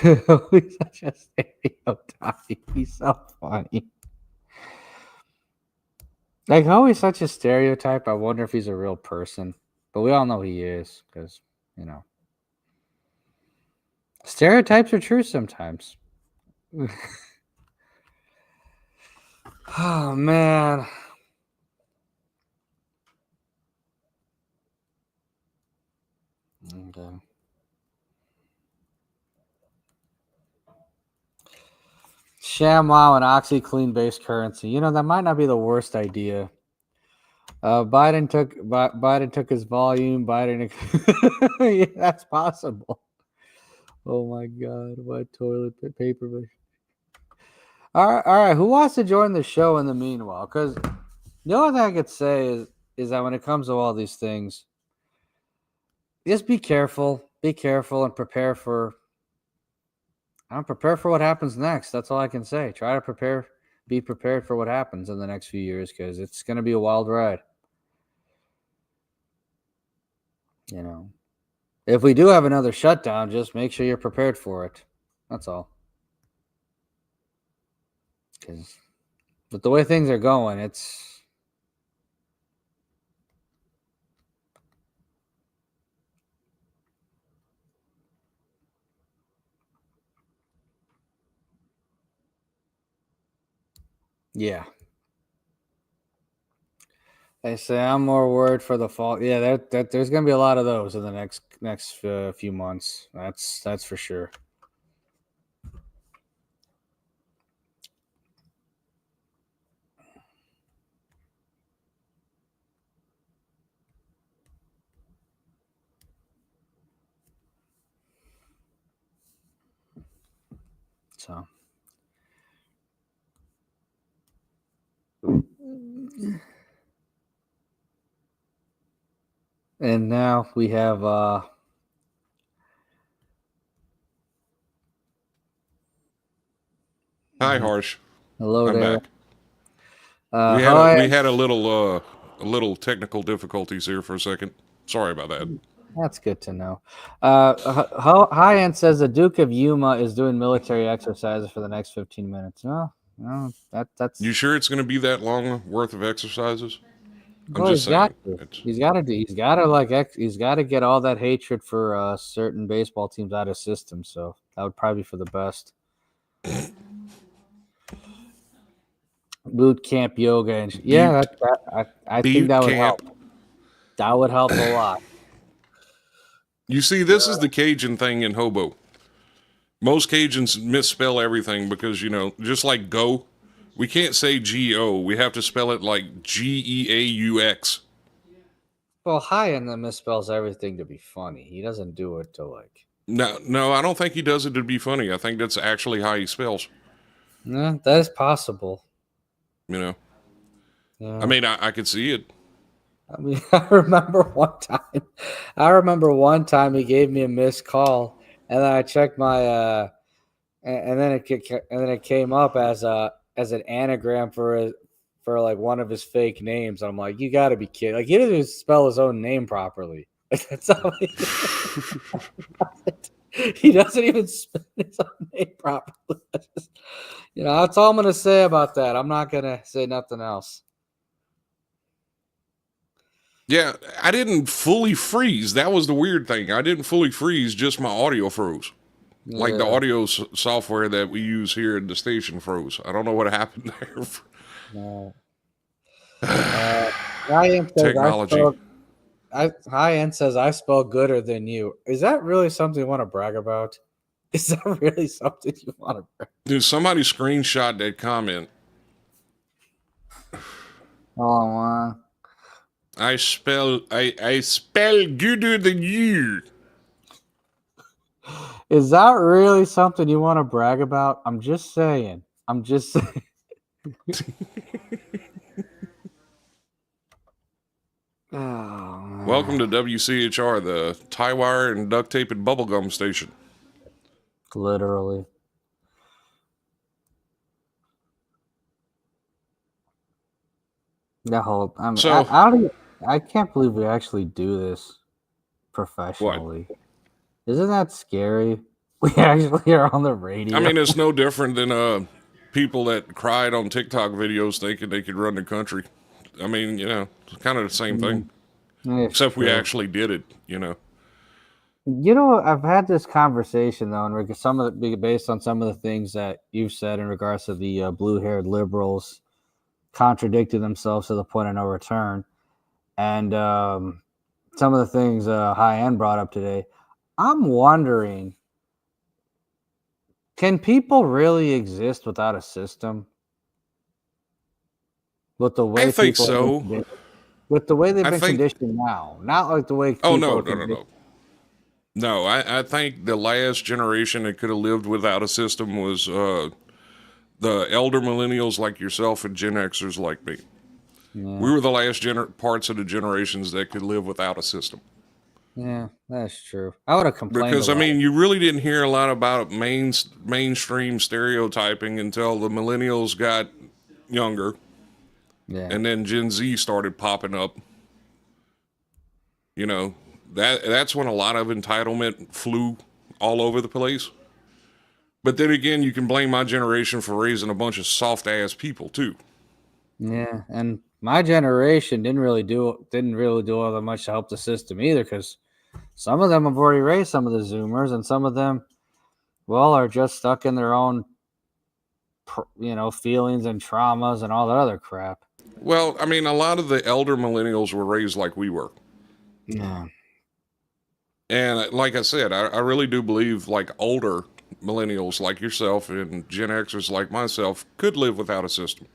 He's such a stereotype. He's so funny. Like, Howie's such a stereotype. I wonder if he's a real person. But we all know he is because, stereotypes are true sometimes. Oh, man. Okay. ShamWow and OxyClean-based currency. That might not be the worst idea. Biden took his volume. Yeah, that's possible. Oh my God! My toilet paper. All right. Who wants to join the show in the meanwhile? Because the only thing I could say is that when it comes to all these things, just be careful. Be careful and prepare for what happens next. That's all I can say. Try to be prepared for what happens in the next few years because it's going to be a wild ride. If we do have another shutdown, just make sure you're prepared for it. That's all. Because with the way things are going, it's... Yeah. They say I'm more worried for the fall. Yeah, there's going to be a lot of those in the next few months. That's for sure. So. And now we have Hi, Harsh. Hello I'm there. back. We had a little technical difficulties here for a second. Sorry about that. That's good to know. High End says the Duke of Yuma is doing military exercises for the next 15 minutes. No, that's. You sure it's going to be that long worth of exercises? Well, he's got to. He's got to get all that hatred for certain baseball teams out of system. So that would probably be for the best. Boot camp yoga and I think that would help. That would help a lot. You see, this is the Cajun thing in Hobo. Most Cajuns misspell everything because, just like go, we can't say G-O. We have to spell it like G-E-A-U-X. Well, High End misspells everything to be funny. He doesn't do it to like. No, I don't think he does it to be funny. I think that's actually how he spells. Yeah, that is possible. Yeah. Yeah. I mean, I could see it. I mean, I remember one time he gave me a missed call, and then I checked my and then it came up as an anagram for like one of his fake names. I'm like, you got to be kidding! Like he doesn't even spell his own name properly. That's how he doesn't even spell his own name properly. That's all I'm gonna say about that. I'm not gonna say nothing else. Yeah, I didn't fully freeze. That was the weird thing. I didn't fully freeze, just my audio froze. Yeah. Like the audio software that we use here at the station froze. I don't know what happened there. No. Technology. High End says I spell gooder than you. Is that really something you want to brag about? Is that really something you want to brag? Dude, somebody screenshot that comment. Oh, wow. I spell gooder than you. Is that really something you want to brag about? I'm just saying. Oh, welcome to WCHR, the tie wire and duct tape and bubblegum station. Literally. I can't believe we actually do this professionally. What? Isn't that scary? We actually are on the radio. I mean, it's no different than people that cried on TikTok videos thinking they could run the country. I mean, it's kind of the same thing. Except we actually did it, I've had this conversation though, and based on some of the things that you've said in regards to the blue-haired liberals contradicting themselves to the point of no return, and some of the things High End brought up today. I'm wondering, can people really exist without a system? With the way I think so. With the way they've been conditioned now, not like the way. Oh no. No, I think the last generation that could have lived without a system was the elder millennials like yourself and Gen Xers like me. Yeah. We were the last parts of the generations that could live without a system. Yeah, that's true. I would have complained because you really didn't hear a lot about mainstream stereotyping until the millennials got younger. Yeah. And then Gen Z started popping up. That's when a lot of entitlement flew all over the place. But then again, you can blame my generation for raising a bunch of soft ass people too. Yeah, and my generation didn't really do all that much to help the system either, because some of them have already raised some of the Zoomers, and some of them, are just stuck in their own, feelings and traumas and all that other crap. Well, I mean, a lot of the elder millennials were raised like we were. Yeah. And like I said, I really do believe like older millennials like yourself and Gen Xers like myself could live without a system.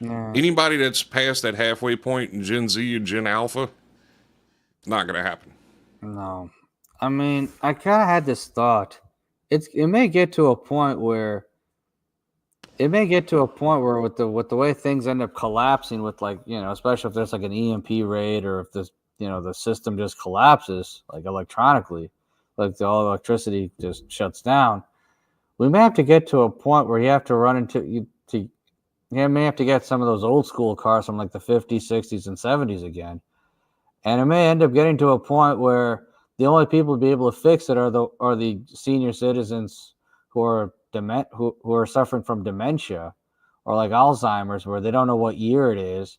Yeah. Anybody that's past that halfway point in Gen Z and Gen Alpha, not going to happen. No. I mean, I kind of had this thought. It may get to a point where with the way things end up collapsing with, like, especially if there's like an EMP raid, or if this, the system just collapses, like electronically, like all electricity just shuts down. We may have to get to a point where you have to run you may have to get some of those old school cars from like the 50s, 60s, and 70s again. And it may end up getting to a point where the only people to be able to fix it are the senior citizens who are who are suffering from dementia or like Alzheimer's, where they don't know what year it is,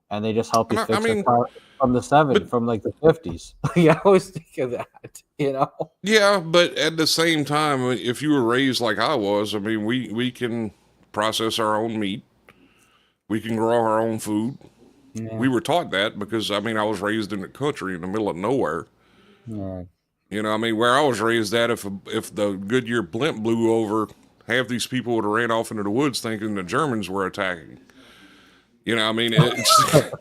and they just help you fix the car from the 70s, from like the 50s. I always think of that, Yeah, but at the same time, if you were raised like I was, I mean, we can process our own meat. We can grow our own food. Yeah. We were taught that because, I mean, I was raised in the country in the middle of nowhere. Right. You know, I mean, where I was raised at, if the Goodyear blimp blew over, half these people would have ran off into the woods thinking the Germans were attacking. You know, I mean, it's,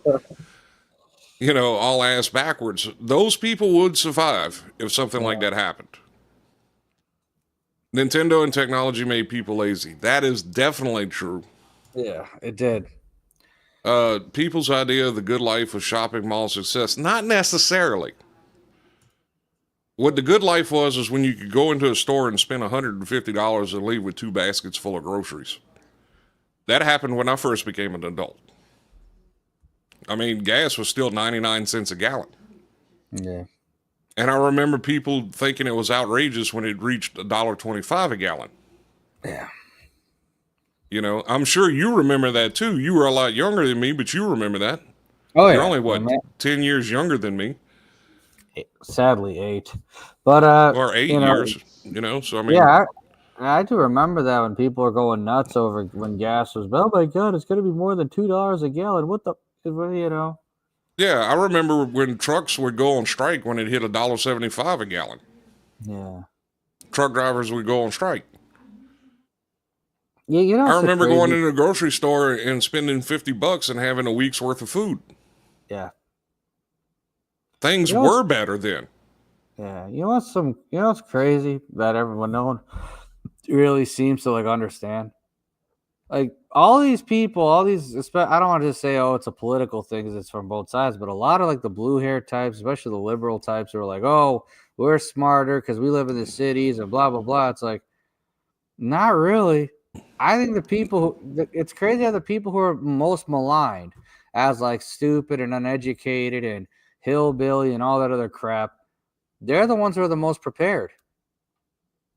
you know, all ass backwards. Those people would survive if something like that happened. Nintendo and technology made people lazy. That is definitely true. Yeah, it did. People's idea of the good life was shopping mall success. Not necessarily. What the good life was is when you could go into a store and spend $150 and leave with 2 baskets full of groceries. That happened when I first became an adult. I mean, gas was still 99 cents a gallon. Yeah. And I remember people thinking it was outrageous when it reached $1.25 a gallon. Yeah. You know, I'm sure you remember that too. You were a lot younger than me, but you remember that. Oh, You're yeah. only, what, Man, 10 years younger than me? sadly, 8. But, Or 8 you know, years, you know? So, I mean, yeah, I do remember that when people were going nuts over when gas was, oh my God, it's going to be more than $2 a gallon. What the, you know? yeah, I remember when trucks would go on strike when it hit $1.75 a gallon. Yeah. Truck drivers would go on strike. Yeah, you know, I it's so remember going crazy. into the grocery store and spending $50 and having a week's worth of food. Yeah. Things You know what's, were better then. yeah. You know what's crazy that no one really seems to like understand? Like all these people, I don't want to just say, oh, it's a political thing because it's from both sides, but a lot of like the blue hair types, especially the liberal types, who are like, oh, we're smarter because we live in the cities and blah, blah, blah. It's like, not really. I think it's crazy how the people who are most maligned as like stupid and uneducated and hillbilly and all that other crap, they're the ones who are the most prepared.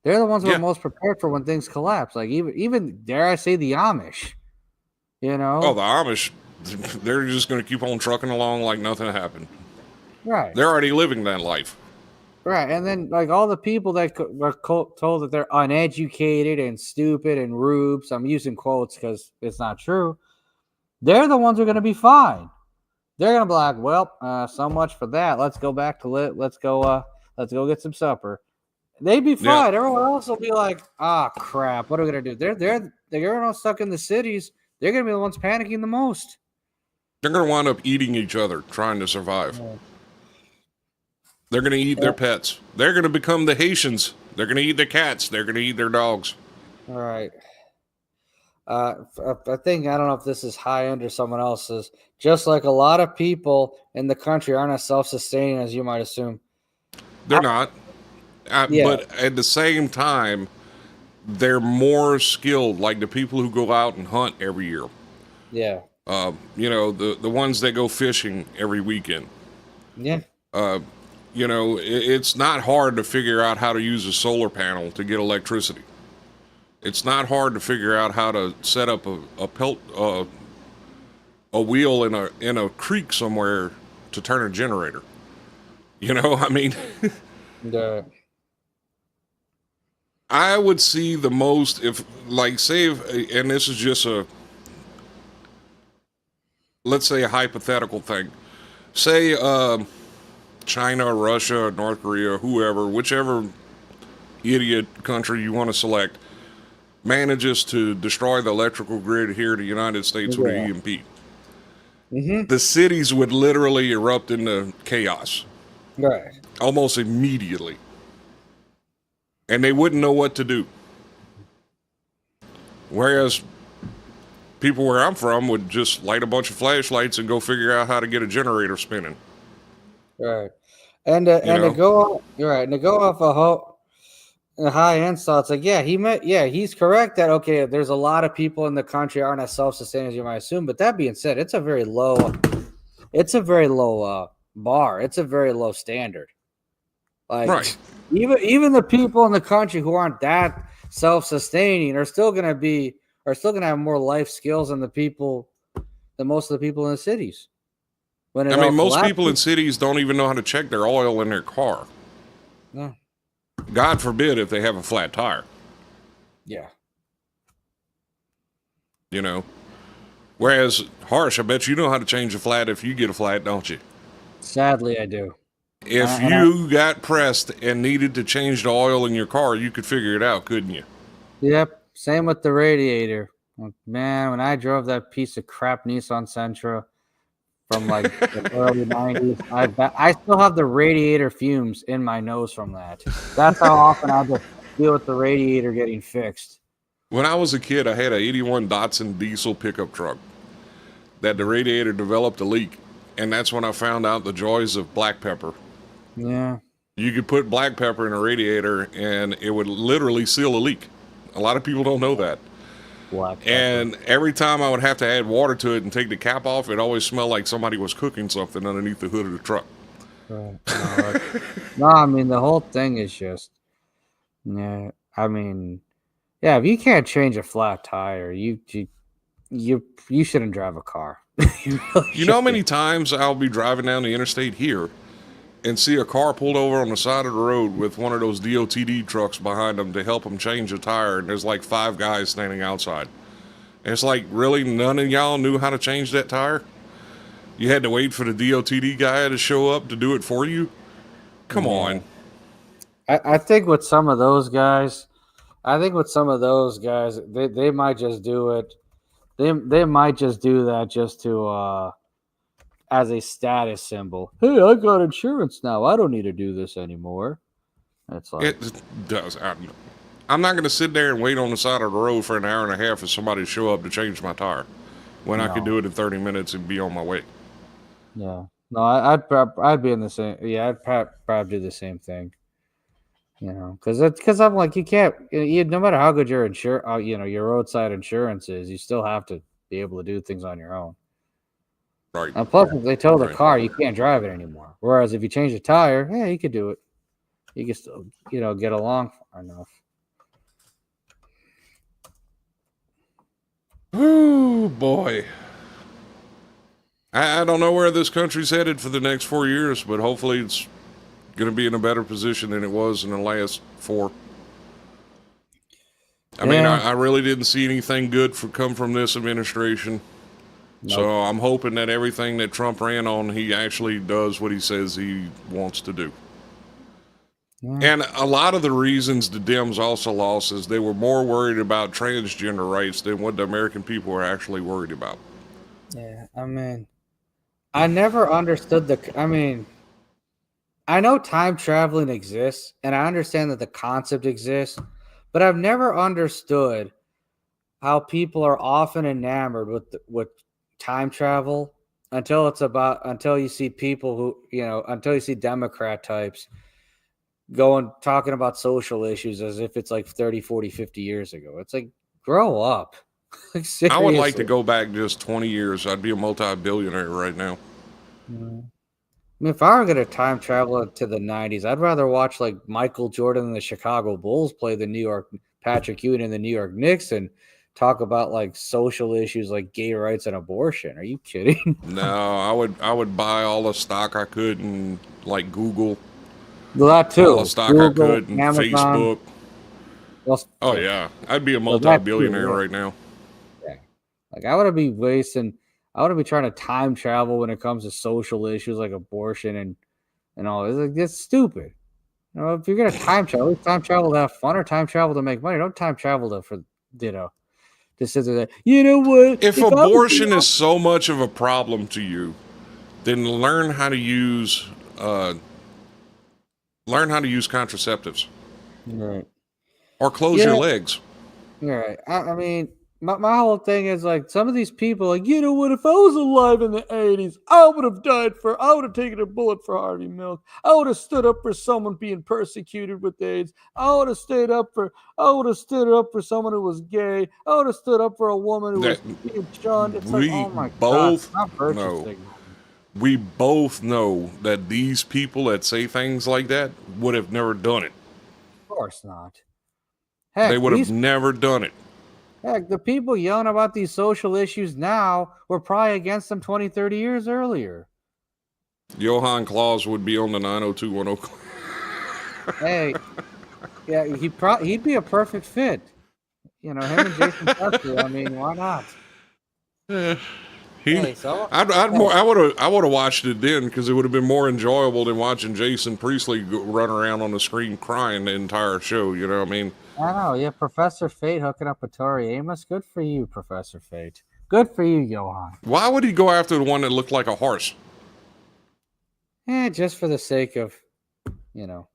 They're the ones who are Yeah. most prepared for when things collapse. Like even dare I say the Amish, you Oh, know? the Amish, they're just going to keep on trucking along like nothing happened. Right. They're already living that life. Right. And then like all the people that are told that they're uneducated and stupid and rubes, I'm using quotes because it's not true. They're the ones who are going to be fine. They're going to be like, well, so much for that. Let's go back to let's go get some supper. They'd be Yeah. fine. Everyone else will be like, ah, crap. What are we gonna do? They're all stuck in the cities. They're gonna be the ones panicking the most. They're going to wind up eating each other, trying to survive. Yeah. They're going to eat their pets. They're going to become the Haitians. They're going to eat their cats. They're going to eat their dogs. All right. I think I don't know if this is high end or someone else's. Just like a lot of people in the country aren't as self-sustaining as you might assume. They're not. Yeah. But at the same time, they're more skilled, like the people who go out and hunt every year. Yeah. You know, the ones that go fishing every weekend. Yeah. You know, it's not hard to figure out how to use a solar panel to get electricity. It's not hard to figure out how to set up a wheel in a creek somewhere to turn a generator. You know, I mean, Yeah. I would see the most if, like, say, and this is just let's say a hypothetical thing. Say, China, Russia, North Korea, whoever, whichever idiot country you want to select, manages to destroy the electrical grid here in the United States with an EMP. Mm-hmm. The cities would literally erupt into chaos Right. almost immediately. And they wouldn't know what to do. Whereas people where I'm from would just light a bunch of flashlights and go figure out how to get a generator spinning. Right. And to go off a high end thought, it's like, he's correct that okay, there's a lot of people in the country aren't as self-sustaining as you might assume. But that being said, it's a very low bar. It's a very low standard. Like Right. even the people in the country who aren't that self-sustaining are still gonna have more life skills than most of the people in the cities. I mean, most people in cities don't even know how to check their oil in their car. Yeah. God forbid if they have a flat tire. Yeah. You know, Whereas, Harsh, I bet you know how to change a flat if you get a flat, don't you? Sadly, I do. If you got pressed and needed to change the oil in your car, you could figure it out, couldn't you? Yep. Same with the radiator. Man, when I drove that piece of crap Nissan Sentra from like the early 90s, I still have the radiator fumes in my nose from that. That's how often I had to deal with the radiator getting fixed. When I was a kid, I had a 81 Datsun diesel pickup truck that the radiator developed a leak. And that's when I found out the joys of black pepper. Yeah. You could put black pepper in a radiator and it would literally seal a leak. A lot of people don't know that. Black pepper. And every time I would have to add water to it and take the cap off, it always smelled like somebody was cooking something underneath the hood of the truck. Right. No, I mean, the whole thing is just, yeah, I mean, yeah, if you can't change a flat tire, you shouldn't drive a car. You know how many times I'll be driving down the interstate here and see a car pulled over on the side of the road with one of those DOTD trucks behind them to help them change a tire, and there's like 5 guys standing outside. And it's like, really, none of y'all knew how to change that tire? You had to wait for the DOTD guy to show up to do it for you? Come on. I think with some of those guys, they might just do it. They might just do that just to as a status symbol. Hey, I got insurance now. I don't need to do this anymore. It's like It does. I'm not going to sit there and wait on the side of the road for an hour and a half for somebody to show up to change my tire when I could do it in 30 minutes and be on my way. Yeah. No, I'd be in the same. Yeah, I'd probably do the same thing. You know, because I'm like, you can't. No matter how good your your roadside insurance is, you still have to be able to do things on your own. Right. And plus, if they tow the car, you can't drive it anymore. Whereas if you change the tire, yeah, you could do it. You can still, get along far enough. Oh boy. I don't know where this country's headed for the next 4 years, but hopefully it's going to be in a better position than it was in the last 4. I mean, I really didn't see anything good come from this administration. Nope. So I'm hoping that everything that Trump ran on, he actually does what he says he wants to do. Yeah. And a lot of the reasons the Dems also lost is they were more worried about transgender rights than what the American people were actually worried about. Yeah, I mean, I never understood I know time traveling exists, and I understand that the concept exists, but I've never understood how people are often enamored with time travel until you see people who, until you see Democrat types talking about social issues as if it's like 30, 40, 50 years ago. It's like, grow up. Like, I would like to go back just 20 years. I'd be a multi-billionaire right now. I mean, if I were going to time travel to the 90s, I'd rather watch like Michael Jordan and the Chicago Bulls play the Patrick Ewing and the New York Knicks and talk about like social issues like gay rights and abortion. Are you kidding? No, I would buy all the stock I could in like Google. Well, that too. All the stock Google, I could in Amazon. Facebook. Well, oh yeah, I'd be a multi-billionaire right now. Yeah, like I would be trying to time travel when it comes to social issues like abortion and all. It's like, it's stupid. If you're gonna time travel to have fun or time travel to make money. Don't time travel to sit there. You know what? If abortion is so much of a problem to you, then learn how to use contraceptives. Right. Or close your legs. Right. I mean, my whole thing is like some of these people, like, you know what? If I was alive in the 80s, I would have taken a bullet for Harvey Milk. I would have stood up for someone being persecuted with AIDS. I would have stood up for someone who was gay. I would have stood up for a woman who was being shunned. It's like, oh my God. We both know that these people that say things like that would have never done it. Of course not. Heck, they would have never done it. Heck, the people yelling about these social issues now were probably against them 20, 30 years earlier. Johann Claus would be on the 90210. Hey, yeah, he'd be a perfect fit. Him and Jason Statham. I mean, why not? Yeah. Hey, so I would have watched it then because it would have been more enjoyable than watching Jason Priestley run around on the screen crying the entire show. You know what I mean? I know, yeah, Professor Fate hooking up with Tori Amos. Good for you, Professor Fate. Good for you, Johan. Why would he go after the one that looked like a horse? Just for the sake of, you know.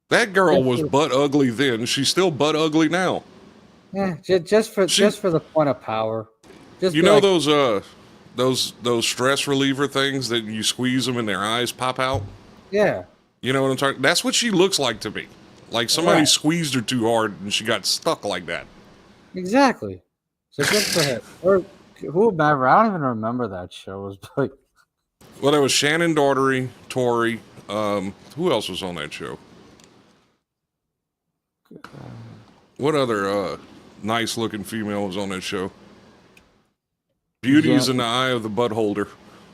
That girl was butt ugly then. She's still butt ugly now. Yeah, just for the point of power. Just You be know like, those stress reliever things that you squeeze them and their eyes pop out? yeah, You know what I'm talking? That's what she looks like to me. Like somebody Right. squeezed her too hard and she got stuck like that. exactly. So good for him. Or whomever. I don't even remember that show. It was like, Well, there was Shannon Daughtery, Tori. Who else was on that show? What other nice looking female was on that show? Beauty is in the eye of the butt holder.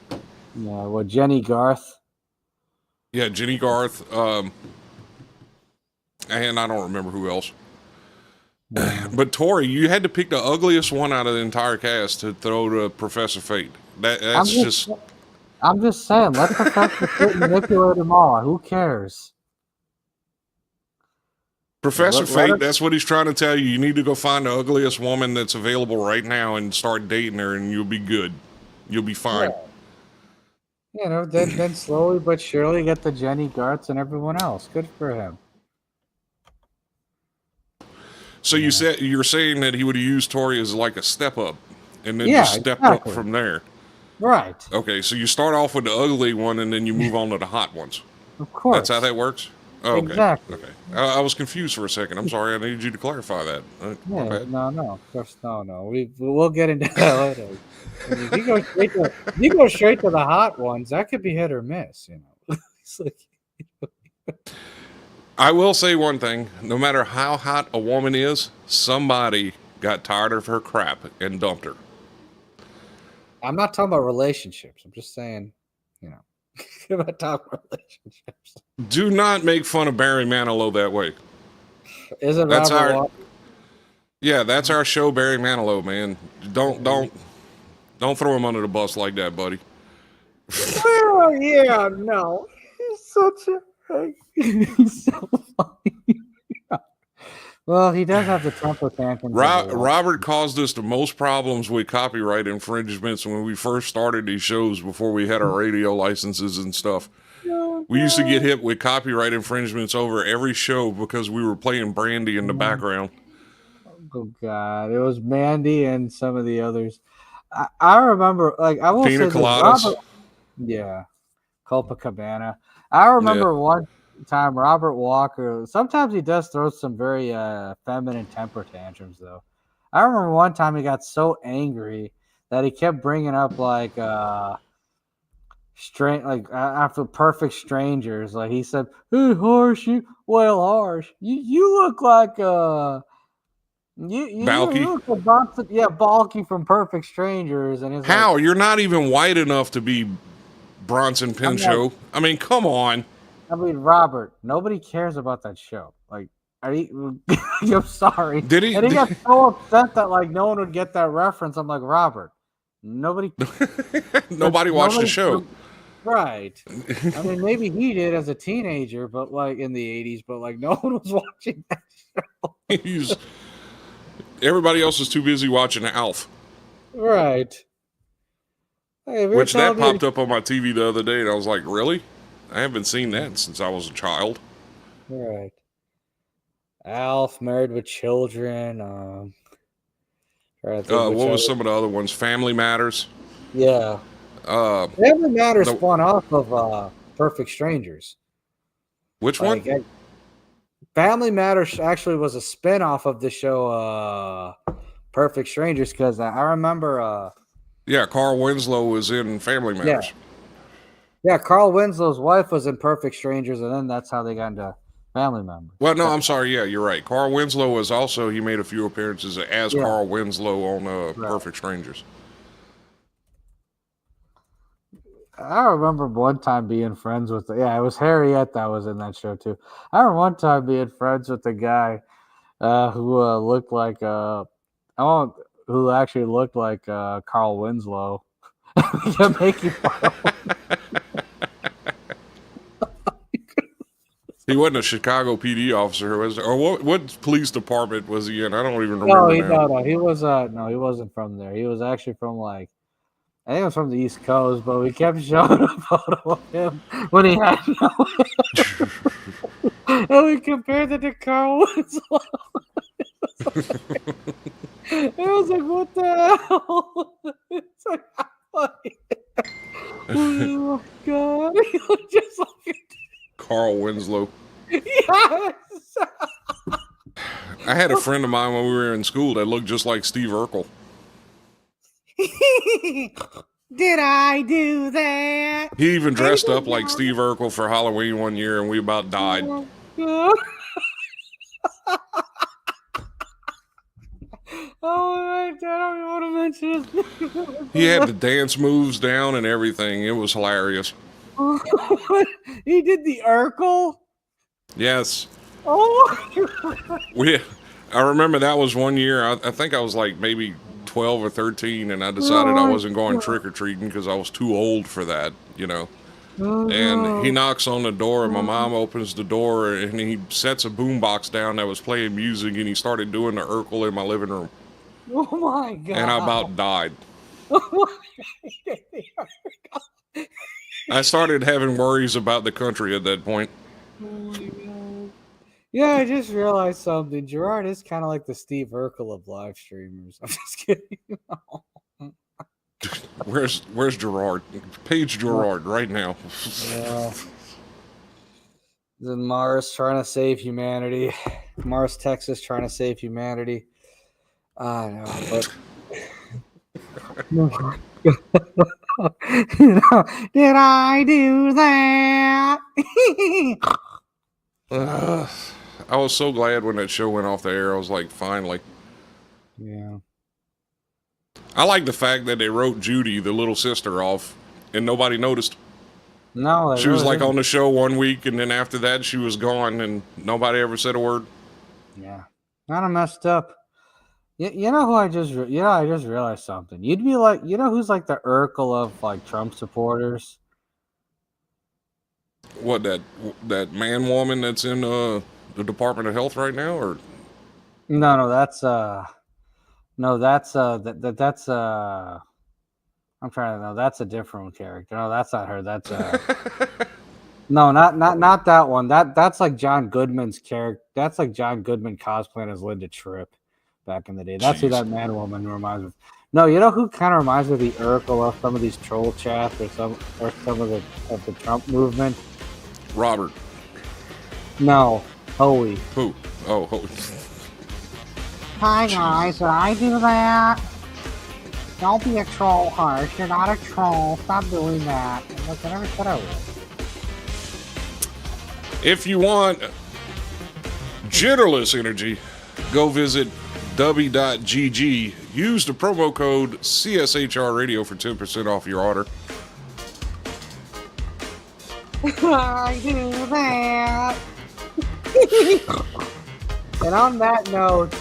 yeah, well, Jenny Garth. Yeah, Jenny Garth. And I don't remember who else. But Tori, you had to pick the ugliest one out of the entire cast to throw to Professor Fate. That's I'm just saying, let Professor Fate manipulate them all. Who cares? Professor Let Fate. her- That's what he's trying to tell you. You need to go find the ugliest woman that's available right now and start dating her, and you'll be good. You'll be fine. Yeah. You know, then slowly but surely get the Jenny Garths and everyone else. Good for him. So you're saying that he would have used Tori as like a step up, and then Yeah, just step exactly. up from there. Right. Okay, so you start off with the ugly one, and then you move on to the hot ones. Of course. That's how that works. Oh, okay. Exactly. Okay. I was confused for a second. I'm sorry. I needed you to clarify that. My Yeah, bad. no, of course, no. We'll get into that later. If you go straight to the hot ones, that could be hit or miss. You know, it's like, I will say one thing. No matter how hot a woman is, somebody got tired of her crap and dumped her. I'm not talking about relationships. I'm just saying, you know, I'm not talking about relationships. Do not make fun of Barry Manilow that way. Isn't That's Robert our Walker? Yeah, that's our show, Barry Manilow, man. Don't throw him under the bus like that, buddy. Oh yeah, no. He's such a he's so funny. Well, he does have the temper tantrum. Robert caused us the most problems with copyright infringements when we first started these shows before we had our radio licenses and stuff. We used to get hit with copyright infringements over every show because we were playing Brandy in the background. Oh God, it was Mandy and some of the others. I remember, like, I will Pina say Coladas. this, yeah, Copacabana. I remember one time Robert Walker. Sometimes he does throw some very feminine temper tantrums, though. I remember one time he got so angry that he kept bringing up like after Perfect Strangers. Like he said, "Hey, Harsh, Harsh, you look like Balky? you look like Bronson, yeah, Balky from Perfect Strangers." And it's How? like, You're not even white enough to be Bronson Pinchot. I mean, come on. I mean, Robert, nobody cares about that show. Like, are you? I'm sorry. Did he? And he got so upset that like no one would get that reference. I'm like, Robert, nobody watched the show. Right. I mean, maybe he did as a teenager, but like in the 80s, but like no one was watching that show. Everybody else is too busy watching Alf. Right. Hey, Which that popped up on my TV the other day, and I was like, really? I haven't seen that since I was a child. Right. Alf, Married with Children. What was some of the other ones? Family Matters. Yeah. Family Matters spun off of Perfect Strangers. Which one? Family Matters actually was a spin-off of the show Perfect Strangers, because I remember Carl Winslow was in Family Matters. Yeah, Carl Winslow's wife was in Perfect Strangers, and then that's how they got into Family Members. Well, no, I'm sorry. Yeah, you're right. Carl Winslow was also, he made a few appearances as Carl Winslow on Perfect Strangers. I remember one time being friends with it was Harriet that was in that show too. I remember one time being friends with a guy who looked like who actually looked like Carl Winslow. He kept making fun of him. He wasn't a Chicago PD officer, was there? Or what police department was he in? I don't even remember now. No, he was no, he wasn't from there. He was actually from like I think it was from the East Coast, but we kept showing a photo of him when he had no hair. And we compared it to Carl Winslow. It was like, what the hell? It's like, how funny. Oh, God. He looked just like Carl Winslow. Yes. I had a friend of mine when we were in school that looked just like Steve Urkel. Did I do that? He even dressed up like Steve Urkel for Halloween one year, and we about died. Oh, God. Oh my God, I don't even want to mention it. He had the dance moves down and everything. It was hilarious. He did the Urkel? Yes. Oh my God. I remember that was one year. I think I was like maybe 12 or 13, and I decided I wasn't going trick-or-treating because I was too old for that, you know. And he knocks on the door, and my mom opens the door, and he sets a boombox down that was playing music, and he started doing the Urkel in my living room. Oh my God. And I about died. I started having worries about the country at that point. Oh my God. Yeah, I just realized something. Gerard is kind of like the Steve Urkel of live streamers. I'm just kidding. Where's Gerard? Page Gerard right now. Yeah. Then Mars trying to save humanity. Mars, Texas trying to save humanity. I know, but did I do that? I was so glad when that show went off the air. I was like, finally. Yeah. I like the fact that they wrote Judy, the little sister, off, and nobody noticed. No, she was like on the show one week, and then after that, she was gone, and nobody ever said a word. Yeah, kind of messed up. You know who I just realized something. You'd be like, you know who's like the Urkel of like Trump supporters? What, that man woman that's in the Department of Health right now, or no, that's I'm trying to know. That's a different character. No, that's not her. That's no, not that one. That's like John Goodman's character. That's like John Goodman cosplaying as Linda Tripp back in the day. That's who that man woman reminds me of. No, you know who kind of reminds me of the Urkel of some of these troll chats or some of the Trump movement? Robert. No, Hoey. Who? Oh, Hoey. Hi guys, did I do that? Don't be a troll, Harsh. You're not a troll. Stop doing that. Look, I never said I would. If you want jitterless energy, go visit w.gg. Use the promo code CSHR Radio for 10% off your order. I do that. And on that note,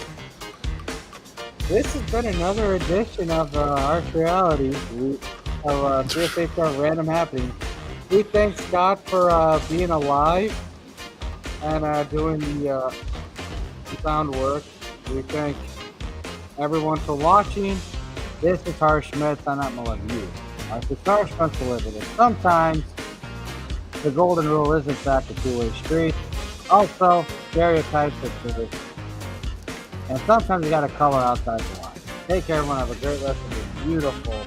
this has been another edition of Harsh Reality of CSHR Random Happenings. We thank Scott for being alive and doing the sound work. We thank everyone for watching. This is Harsh Schmitz. I'm not going to let you. It's Harsh Schmitz to live it. Sometimes the golden rule is in fact a two-way street. Also, stereotypes are true. And sometimes you got to color outside the line. Take care, everyone. Have a great rest of your beautiful